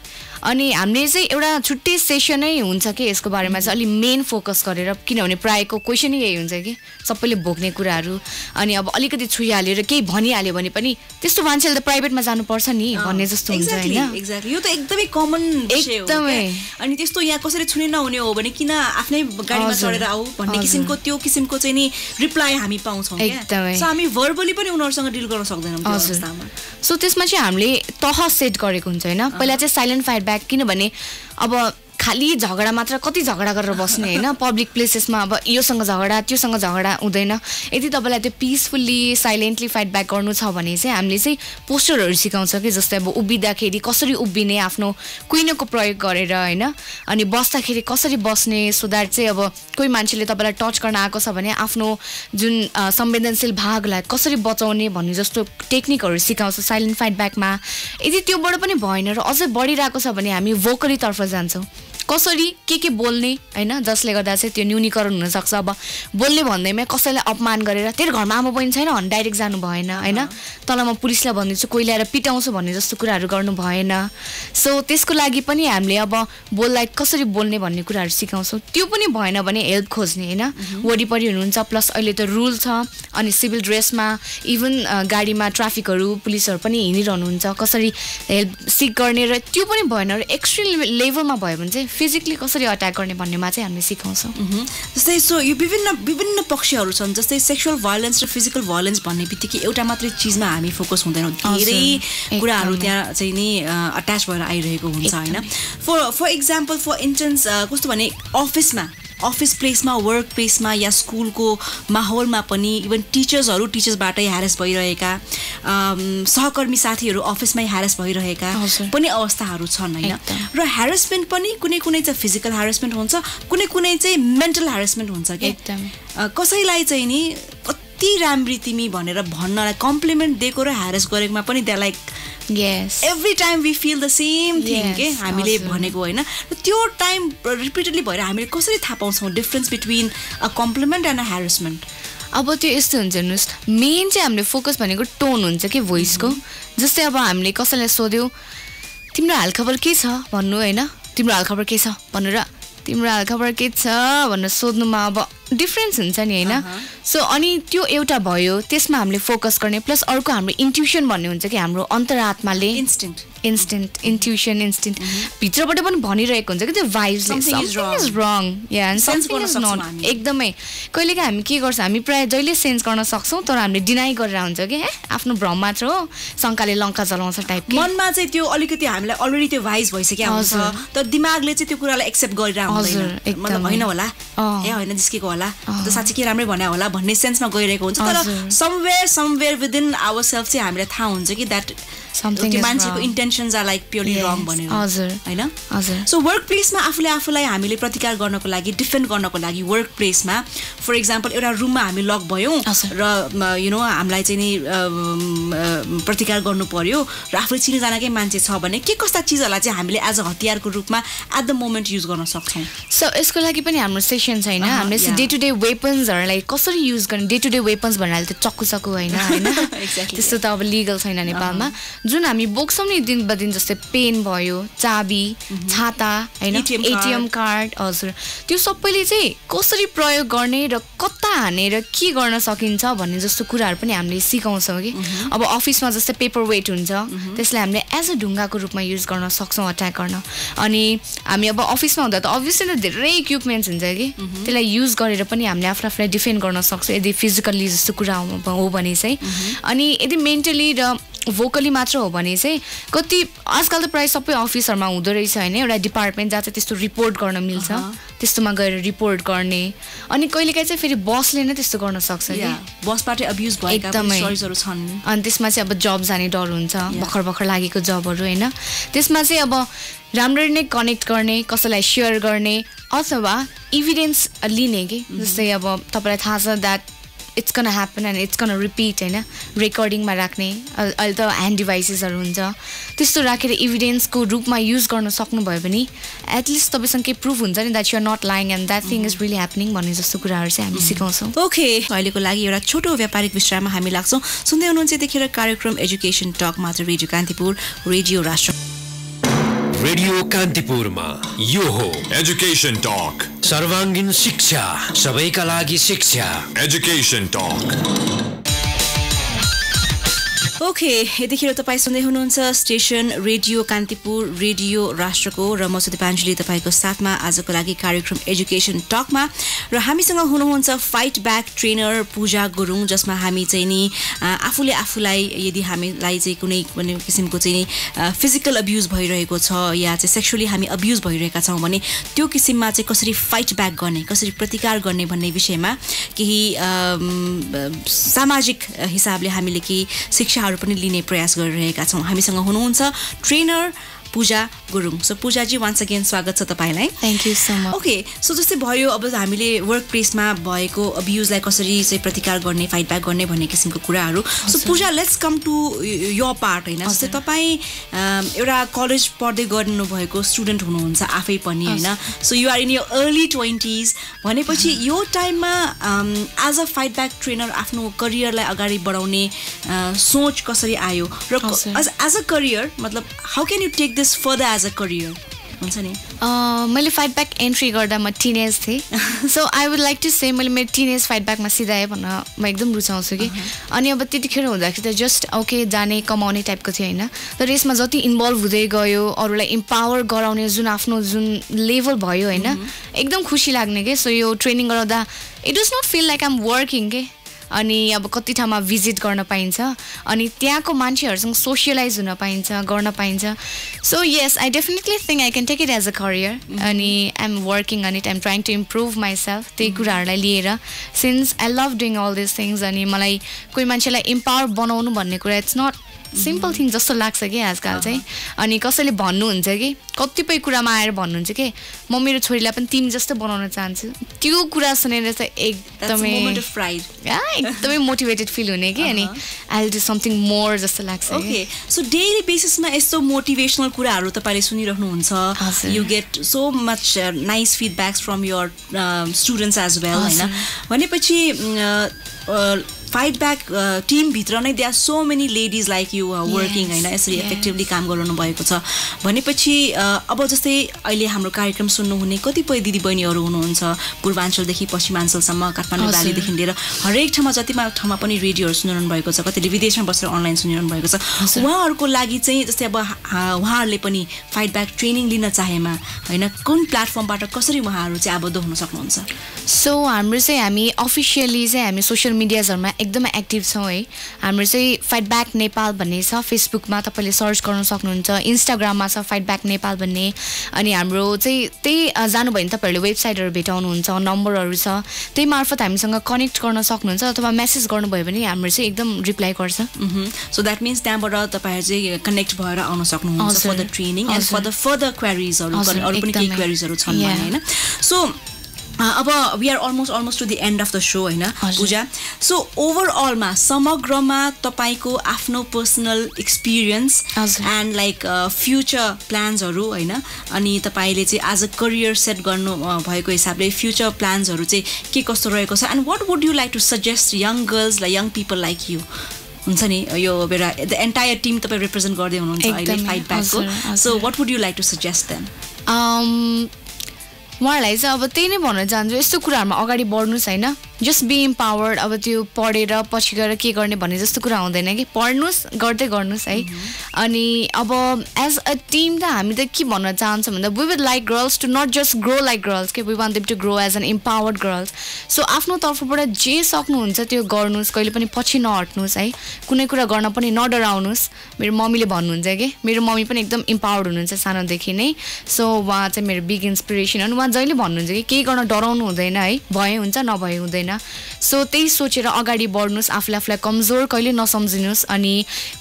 अनि हामीले चाहिँ एउटा छुट्टै सेसनै हुन्छ कि यसको बारेमा चाहिँ अलि मेन फोकस गरेर किनभने प्रायको क्वेसनै यही हुन्छ कि सबैले भोग्ने कुराहरू अनि अब अलिकति छुइहाल्यो र केही भनिहाल्यो भने पनि त्यस्तो मान्छेले त प्राइभेटमा जानुपर्छ नि भन्ने जस्तो हुन्छ होइन
एक्ज्याक्टली यो त एकदमै कमन
एकदमै
अनि त्यस्तो यहाँ कसरी छुने नहुने हो भने किन आफ्नै गाडीमा चढेर आऊ भन्ने किसिमको त्यो किसिमको चाहिँ नि रिप्लाई हामी पाउँछौँ
एकदमै
सो हामी भर्बली पनि उनीहरूसँग डिल गर्न सक्दैनौँ त्यो अवस्थामा
सो त्यसमा चाहिँ हामीले तह सेट गरेको हुन्छ होइन पहिला चाहिँ साइलेन्ट फाइट ब्याक किनभने अब खाली झगडा मात्र कति झगडा गरेर बस्ने होइन पब्लिक प्लेसेसमा अब योसँग झगडा त्योसँग झगडा हुँदैन यदि तपाईँलाई त्यो पिसफुल्ली साइलेन्टली फाइट ब्याक गर्नु छ भने चाहिँ हामीले चाहिँ पोस्टरहरू सिकाउँछ कि जस्तै अब उभिँदाखेरि कसरी उभिने आफ्नो कुइनोको प्रयोग गरेर होइन अनि बस्दाखेरि कसरी बस्ने सो द्याट चाहिँ अब कोही मान्छेले तपाईँलाई टच गर्न आएको छ भने आफ्नो जुन संवेदनशील भागलाई कसरी बचाउने भन्ने जस्तो टेक्निकहरू सिकाउँछ साइलेन्ट फाइट ब्याकमा यदि त्योबाट पनि भएन र अझै बढिरहेको छ भने हामी भोकलीतर्फ जान्छौँ कसरी के बोल्ने होइन जसले गर्दा चाहिँ त्यो न्यूनीकरण हुनसक्छ अब बोल्ने भन्दैमा कसैलाई अपमान गरेर तेरो घरमा आमा बहिनी छैन भने डाइरेक्ट जानु भएन होइन तल म पुलिसलाई भनिदिन्छु कोही ल्याएर पिटाउँछु भन्ने जस्तो कुराहरू गर्नु भएन सो त्यसको लागि पनि हामीले अब बोललाई कसरी बोल्ने भन्ने कुराहरू सिकाउँछौँ त्यो पनि भएन भने हेल्प खोज्ने होइन वरिपरि हुनुहुन्छ प्लस अहिले त रुल छ अनि सिभिल ड्रेसमा इभन गाडीमा ट्राफिकहरू पुलिसहरू पनि हिँडिरहनुहुन्छ कसरी हेल्प सिक गर्ने र त्यो पनि भएन र एक्सट्रिम लेभलमा भयो भने चाहिँ फिजिकली कसरी अट्याक गर्ने भन्नेमा चाहिँ हामीले सिकाउँछौँ
जस्तै सो यो विभिन्न पक्षहरू छन् जस्तै सेक्सुअल भायोलेन्स र फिजिकल भायोलेन्स भन्ने बित्तिकै एउटा मात्रै चिजमा हामी फोकस हुँदैनौँ धेरै कुराहरू त्यहाँ चाहिँ नि अट्याच भएर आइरहेको हुन्छ होइन फर इक्जाम्पल फर इन्स्टेन्स कस्तो भने अफिसमा अफिस प्लेसमा वर्क प्लेसमा या स्कुलको माहौलमा पनि इभन टिचर्सबाटै ह्यारेस भइरहेका सहकर्मी साथीहरू अफिसमै ह्यारेस भइरहेका पनि अवस्थाहरू छन् हैन र ह्यारेसमेन्ट पनि कुनै चाहिँ फिजिकल ह्यारेसमेन्ट हुन्छ कुनै चाहिँ मेन्टल ह्यारेसमेन्ट हुन्छ के कसैलाई चाहिँ नि कति राम्री तिमी भनेर भन्नलाई कम्प्लिमेन्ट दिएको र ह्यारेस गरेकोमा पनि they like
Yes.
Every time we feel the same thing के हामीले भनेको हैन त्यो टाइम रिपिटेडली भएर हामीले कसरी थाहा पाउँछौं difference between a compliment and a harassment
अब त्यो यस्तो हुन्छ हेर्नुस् मेन चाहिँ हामीले फोकस भनेको टोन हुन्छ के भोइसको जस्तै अब हामीले कसैलाई सोध्यो तिम्रो हालखबर के छ भन्नु हैन तिम्रो हालखबर के छ भनेर तिम्रो हालखबर के छ भनेर सोध्नुमा अब डिफरेन्स हुन्छ नि हैन सो अनि त्यो एउटा भयो त्यसमा हामीले फोकस गर्ने प्लस अर्को हाम्रो इन्ट्युसन भन्ने हुन्छ कि हाम्रो अन्तरात्माले इन्स्टिन्क्ट भित्रबाट पनि भनिरहेको हुन्छ कि त्यो भाइब्सले समथिङ इज रङ या सेन्स गर्न सक्छौं एकदमै कहिलेकाहीँ हामी के गर्छ हामी प्राय जहिले सेन्स गर्न सक्छौं तर हामीले डिनाइ गरेर हुन्छ कि आफ्नो भ्रम मात्र हो शंकाले लंका जलाउँछ टाइप के
मनमा चाहिँ त्यो अलिकति हामीलाई अलरेडी त्यो भाइब्स भइसक्यो हुन्छ तर दिमागले चाहिँ त्यो कुरालाई एक्सेप्ट गरिरा हुँदैन मतलब हैन होला ए हैन जिस्केको होला त साच्चै के राम्रै भन्या होला भन्ने सेन्समा गइरहेको हुन्छ तर समवेयर विदिन आवर सेल्फ चाहिँ हामीलाई थाहा हुन्छ कि दैट
something is
मान्छेको इन्टेन्शन्स आर लाइक प्योरली रङ भनेर हैन सो वर्क प्लेसमा आफूलाई हामीले प्रतिकार गर्नको लागि डिफेन्ड गर्नको लागि वर्क प्लेसमा फर एक्जाम्पल एउटा रुममा हामी लक भयौं र यु नो हामीलाई चाहिँ नि प्रतिकार गर्नु पर्यो र आफूले चिने जानेकै मान्छे छ भने के कस्ता चीजहरुलाई चाहिँ हामीले एज अ हतियारको रूपमा एट द मोमेन्ट युज गर्न सक्छौं
सो यसको लागि पनि हाम्रो सेसन छैन हामीले डे टु डे वेपन्सहरुलाई कसरी युज गर्ने डे टु डे वेपन्स भन्नाले त चक्कु हैन त्यस्तो त अब लिगल छैन नेपालमा जुन हामी बोक्छौं नि दिन बदिन जस्तै पेन भयो चाबी छाता हैन एटीएम कार्ड हजुर त्यो सबैले चाहिँ कसरी प्रयोग गर्ने र कता हानेर के गर्न सकिन्छ भन्ने जस्तो कुराहरु पनि हामीले सिकाउँछौं कि अब अफिसमा जस्तै पेपर वेट हुन्छ त्यसलाई हामीले एज अ ढुङ्गाको रूपमा युज गर्न सक्छौं अट्याक गर्न अनि हामी अब अफिसमा हुँदा त अभियसली धेरै इक्विपमेन्ट्स हुन्छ कि त्यसलाई युज गरेर पनि हामीले आफूलाई डिफेन्ड गर्न सक्छौं यदि फिजिकली जस्तो कुरा हो भने चाहिँ अनि यदि मेन्टली र भोकली मात्र हो भने चाहिँ कति आजकल त प्राय सबै अफिसहरुमा हुँदो रहेछ हैन एउटा डिपार्टमेन्ट जहाँ चाहिँ त्यस्तो रिपोर्ट गर्न मिल्छ त्यस्तोमा गएर रिपोर्ट गर्ने अनि कहिलेकाहीँ चाहिँ फेरि बसले नै त्यस्तो गर्न सक्छ कि
बसबाटै अब्युज भएका स्टोरीजहरु छन्
अनि त्यसमा चाहिँ अब जब जाने डर हुन्छ भर्खर लागेको जबहरु हैन त्यसमा चाहिँ अब राम्ररी नै कनेक्ट गर्ने कसैलाई शेयर गर्ने अथवा एभिडेन्स लिने के जस्तै अब तपाईलाई थाहा छ that it's gonna happen and it's gonna repeat हैन रेकर्डिङमा राख्ने अहिले त ह्यान्ड डिभाइसेसहरु हुन्छ त्यस्तो राखेर एभिडेन्सको रूपमा युज गर्न सक्नु भयो भने एट लिस्ट तपाईसँग के प्रुफ हुन्छ नि that you are not lying and that thing is really happening भन्ने जस्तो कुराहरु चाहिँ हामी सिकाउँछौं
ओके अहिलेको लागि एउटा छोटो व्यापारिक विश्राममा हामी लाग्छौं सुन्दै हुनुहुन्छ यतिखेर कार्यक्रम एजुकेसन टक मात्र रेडियो कान्तिपुर रेडियो राष्ट्र
रेडियो कान्तिपुरमा यो हो
एजुकेसन टक
सर्वाङ्गीन शिक्षा सबैका लागि शिक्षा
एजुकेसन टक
ओके यतिखेर तपाई सुन्दै हुनुहुन्छ स्टेशन रेडियो कान्तिपुर रेडियो राष्ट्रको र म सुदीपाञ्जली तपाईको साथमा आजको लागि कार्यक्रम एजुकेसन टकमा र हामीसँग हुनुहुन्छ फाइट ब्याक ट्रेनर पूजा गुरुङ जसमा हामी चाहिँ नि आफूलाई यदि हामीलाई चाहिँ कुनै किसिमको चाहिँ फिजिकल अब्युज भइरहेको छ या चाहिँ सेक्सुअली हामी अब्युज भइरहेका छौं भने त्यो किसिममा चाहिँ कसरी फाइट ब्याक गर्ने कसरी प्रतिकार गर्ने भन्ने विषयमा केही सामाजिक हिसाबले हामीले केही शिक्षाहरु पनि लिने प्रयास गरिरहेका छौं हामीसँग हुनुहुन्छ ट्रेनर पूजा गुरुङ सो पूजाजी वन्स अगेन स्वागत छ तपाईलाई
thank you so much
okay so जस्तै भयो अब हामीले वर्क प्लेसमा भएको अब्युजलाई कसरी चाहिँ प्रतिकार गर्ने फाइट ब्याक गर्ने भन्ने किसिमको कुराहरु so Pooja let's come to your part हैन जस्तै तपाई एउटा कलेज पढ्दै गर्नु भएको स्टुडेन्ट हुनुहुन्छ आफै पनि हैन so you are in your early 20s भनेपछि यो टाइममा as a fight back trainer आफ्नो करियरलाई अगाडि बढाउने सोच कसरी आयो र एज अ करियर मतलब how can you take this further as a career हुन्छ नि
मैले फाइट ब्याक एन्ट्री गर्दा म टिनेज थिएँ so I would like to say मैले मेरो टिनेज फाइट ब्याकमा सिधाएँ भन्न म एकदम रुचाउँछु कि अनि अब त्यतिखेर हुँदाखेरि त जस्ट ओके जाने कमाउने टाइपको थियो होइन तर यसमा जति इन्भल्भ हुँदै गयो अरूलाई इम्पावर गराउने जुन लेभल भयो होइन एकदम खुसी लाग्ने के सो यो ट्रेनिङ गराउँदा it does not feel like I am working के अनि अब कति ठाउँमा भिजिट गर्न पाइन्छ अनि त्यहाँको मान्छेहरूसँग सोसियलाइज हुन पाइन्छ गर्न पाइन्छ so yes I definitely think I can take it as a career अनि I am working on it I am trying to improve myself त्यही कुराहरूलाई लिएर since I love doing all this things अनि मलाई कोही मान्छेलाई इम्पावर बनाउनु भन्ने कुरा इट्स नट सिम्पल थिङ जस्तो लाग्छ कि आजकल चाहिँ अनि कसैले भन्नुहुन्छ कि कतिपय कुरामा आएर भन्नुहुन्छ कि म मेरो छोरीलाई पनि तिमी जस्तो बनाउन चाहन्छु त्यो कुरा सुनेर चाहिँ एकदमै मोटिभेटेड फिल हुने कि अनि I will do something more जस्तो लाग्छ
ओके सो डेली बेसिसमा यस्तो मोटिभेसनल कुराहरू तपाईँले सुनिराख्नुहुन्छ you get so much nice feedbacks from your students as well होइन भनेपछि फाइट ब्याक टिमभित्र नै they are so many ladies like you working होइन यसरी इफेक्टिभली काम गराउनु भएको छ भनेपछि अब जस्तै अहिले हाम्रो कार्यक्रम सुन्नुहुने कतिपय दिदीबहिनीहरू हुनुहुन्छ पूर्वाञ्चलदेखि पश्चिमाञ्चलसम्म काठमाडौँ भ्यालीदेखि लिएर हरेक ठाउँमा जतिमा ठाउँमा पनि रेडियोहरू सुनिरहनु भएको छ कतिले विदेशमा बसेर अनलाइन सुनिरहनु भएको छ उहाँहरूको लागि चाहिँ जस्तै अब उहाँहरूले पनि फाइट ब्याक ट्रेनिङ लिन चाहेमा होइन कुन प्लेटफर्मबाट कसरी उहाँहरू चाहिँ आबद्ध हुन सक्नुहुन्छ
सो हाम्रो चाहिँ हामी अफिसियली चाहिँ हामी सोसियल मिडियाजहरूमा एकदमै एक्टिभ छौँ है हाम्रो चाहिँ फाइट ब्याक नेपाल भन्ने छ फेसबुकमा तपाईँले सर्च गर्न सक्नुहुन्छ इन्स्टाग्राममा छ फाइट ब्याक नेपाल भन्ने अनि हाम्रो चाहिँ त्यही जानुभयो भने तपाईँहरूले वेबसाइटहरू भेटाउनुहुन्छ नम्बरहरू छ त्यही मार्फत हामीसँग कनेक्ट गर्न सक्नुहुन्छ अथवा मेसेज गर्नुभयो भने हाम्रो चाहिँ एकदम रिप्लाई गर्छ
सो द्याट मिन्स त्यहाँबाट तपाईँहरू चाहिँ कनेक्ट भएर आउन सक्नुहुन्छ for the training and for the further क्वेरिजहरू अरू पनि केही क्वेरिजहरू छन् होइन सो अब we are almost to the end of the so होइन पूजा सो ओभरअलमा समग्रमा तपाईँको आफ्नो personal experience and like future प्लान्सहरू होइन अनि तपाईँले चाहिँ आज करियर सेट गर्नु भएको हिसाबले फ्युचर प्लान्सहरू चाहिँ के कस्तो रहेको छ and what would you like to suggest young गर्ल्सलाई यङ पिपल लाइक यू हुन्छ नि यो बेला द एन्टायर टिम तपाईँ रिप्रेजेन्ट गर्दै हुनुहुन्छ अहिले फाइट ब्याकको so what would you like to suggest them
उहाँहरूलाई चाहिँ अब त्यही नै भन्न चाहन्छु यस्तो कुराहरूमा अगाडि बढ्नुहोस् होइन जस्ट बी इम्पावर्ड अब त्यो पढेर पछि गएर के गर्ने भन्ने जस्तो कुरा हुँदैन कि पढ्नुहोस् गर्दै गर्नुहोस् है अनि अब एज अ टिम त हामी त के भन्न चाहन्छौँ भन्दा we would like girls to not just grow like girls के we want them to grow as an empowered girls so आफ्नो तर्फबाट जे सक्नुहुन्छ त्यो गर्नुहोस् कहिले पनि पछि नहट्नुहोस् है कुनै कुरा गर्न पनि नडराउनुहोस् मेरो मम्मीले भन्नुहुन्छ कि मेरो मम्मी पनि एकदम इम्पावर्ड हुनुहुन्छ सानोदेखि नै सो उहाँ चाहिँ मेरो बिग इन्सपिरेसन अनि उहाँ जहिले भन्नुहुन्छ कि केही गर्न डराउनु हुँदैन है भए हुन्छ नभए हुँदैन सो त्यही सोचेर अगाडि बढ्नुहोस् आफूलाई कमजोर कहिले नसम्झिनुहोस् अनि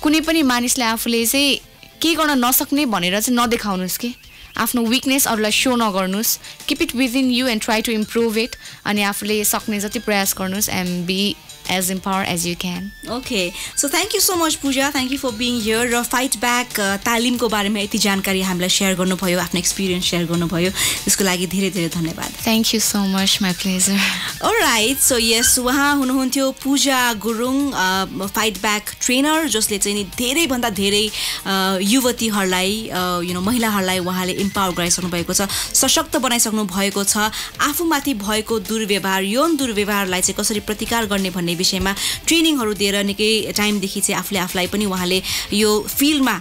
कुनै पनि मानिसले आफूले चाहिँ के गर्न नसक्ने भनेर चाहिँ नदेखाउनुहोस् कि आफ्नो विकनेस अरूलाई सो नगर्नुहोस् keep it within you and try to improve it अनि आफूले सक्ने जति प्रयास गर्नुहोस् and be as empowered as you can.
Okay, so thank you so much Pooja, thank you for being here. र फाइट ब्याक तालिमको बारेमा यति जानकारी हामीलाई सेयर गर्नुभयो आफ्नो एक्सपिरियन्स सेयर गर्नुभयो त्यसको लागि धेरै धेरै धन्यवाद.
Thank you so much, my pleasure.
Alright, so yes उहाँ हुनुहुन्थ्यो पूजा गुरुङ फाइट ब्याक ट्रेनर जसले चाहिँ नि धेरै भन्दा धेरै युवतीहरूलाई महिलाहरूलाई उहाँले इम्पावर गराइसक्नु भएको छ सशक्त बनाइसक्नु भएको छ आफूमाथि भएको दुर्व्यवहार यौन दुर्व्यवहारलाई चाहिँ कसरी प्रतिकार गर्ने भन्ने विषयमा ट्रेनिङहरू दिएर निकै टाइमदेखि चाहिँ आफूलाई पनि उहाँले यो फिल्डमा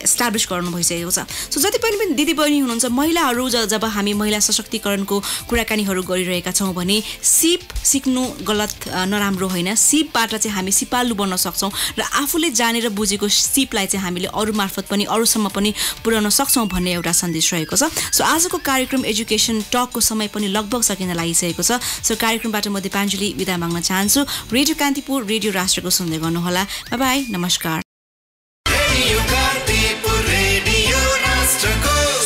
एस्टाब्लिस गर्नु भइसकेको छ सो जति पनि दिदीबहिनी हुनुहुन्छ महिलाहरू जब हामी महिला सशक्तिकरणको कुराकानीहरू गरिरहेका छौँ भने सिप सिक्नु गलत नराम्रो होइन सिपबाट चाहिँ हामी सिपालु बन्न सक्छौँ र आफूले जानेर बुझेको सिपलाई चाहिँ हामीले अरू मार्फत पनि अरूसम्म पनि पुर्याउन सक्छौँ भन्ने एउटा सन्देश रहेको छ सो आजको कार्यक्रम एजुकेसन टकको समय पनि लगभग सकिन लागिसकेको छ सो कार्यक्रमबाट म दिपाञ्जली बिदा माग्न चाहन्छु रेडियो कान्तिपुर रेडियो राष्ट्रको सुन्दै गर्नुहोला बाइ बाइ नमस्कार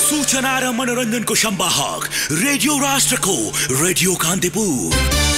सूचना र मनोरञ्जनको संवाहक रेडियो राष्ट्रको रेडियो कान्तिपुर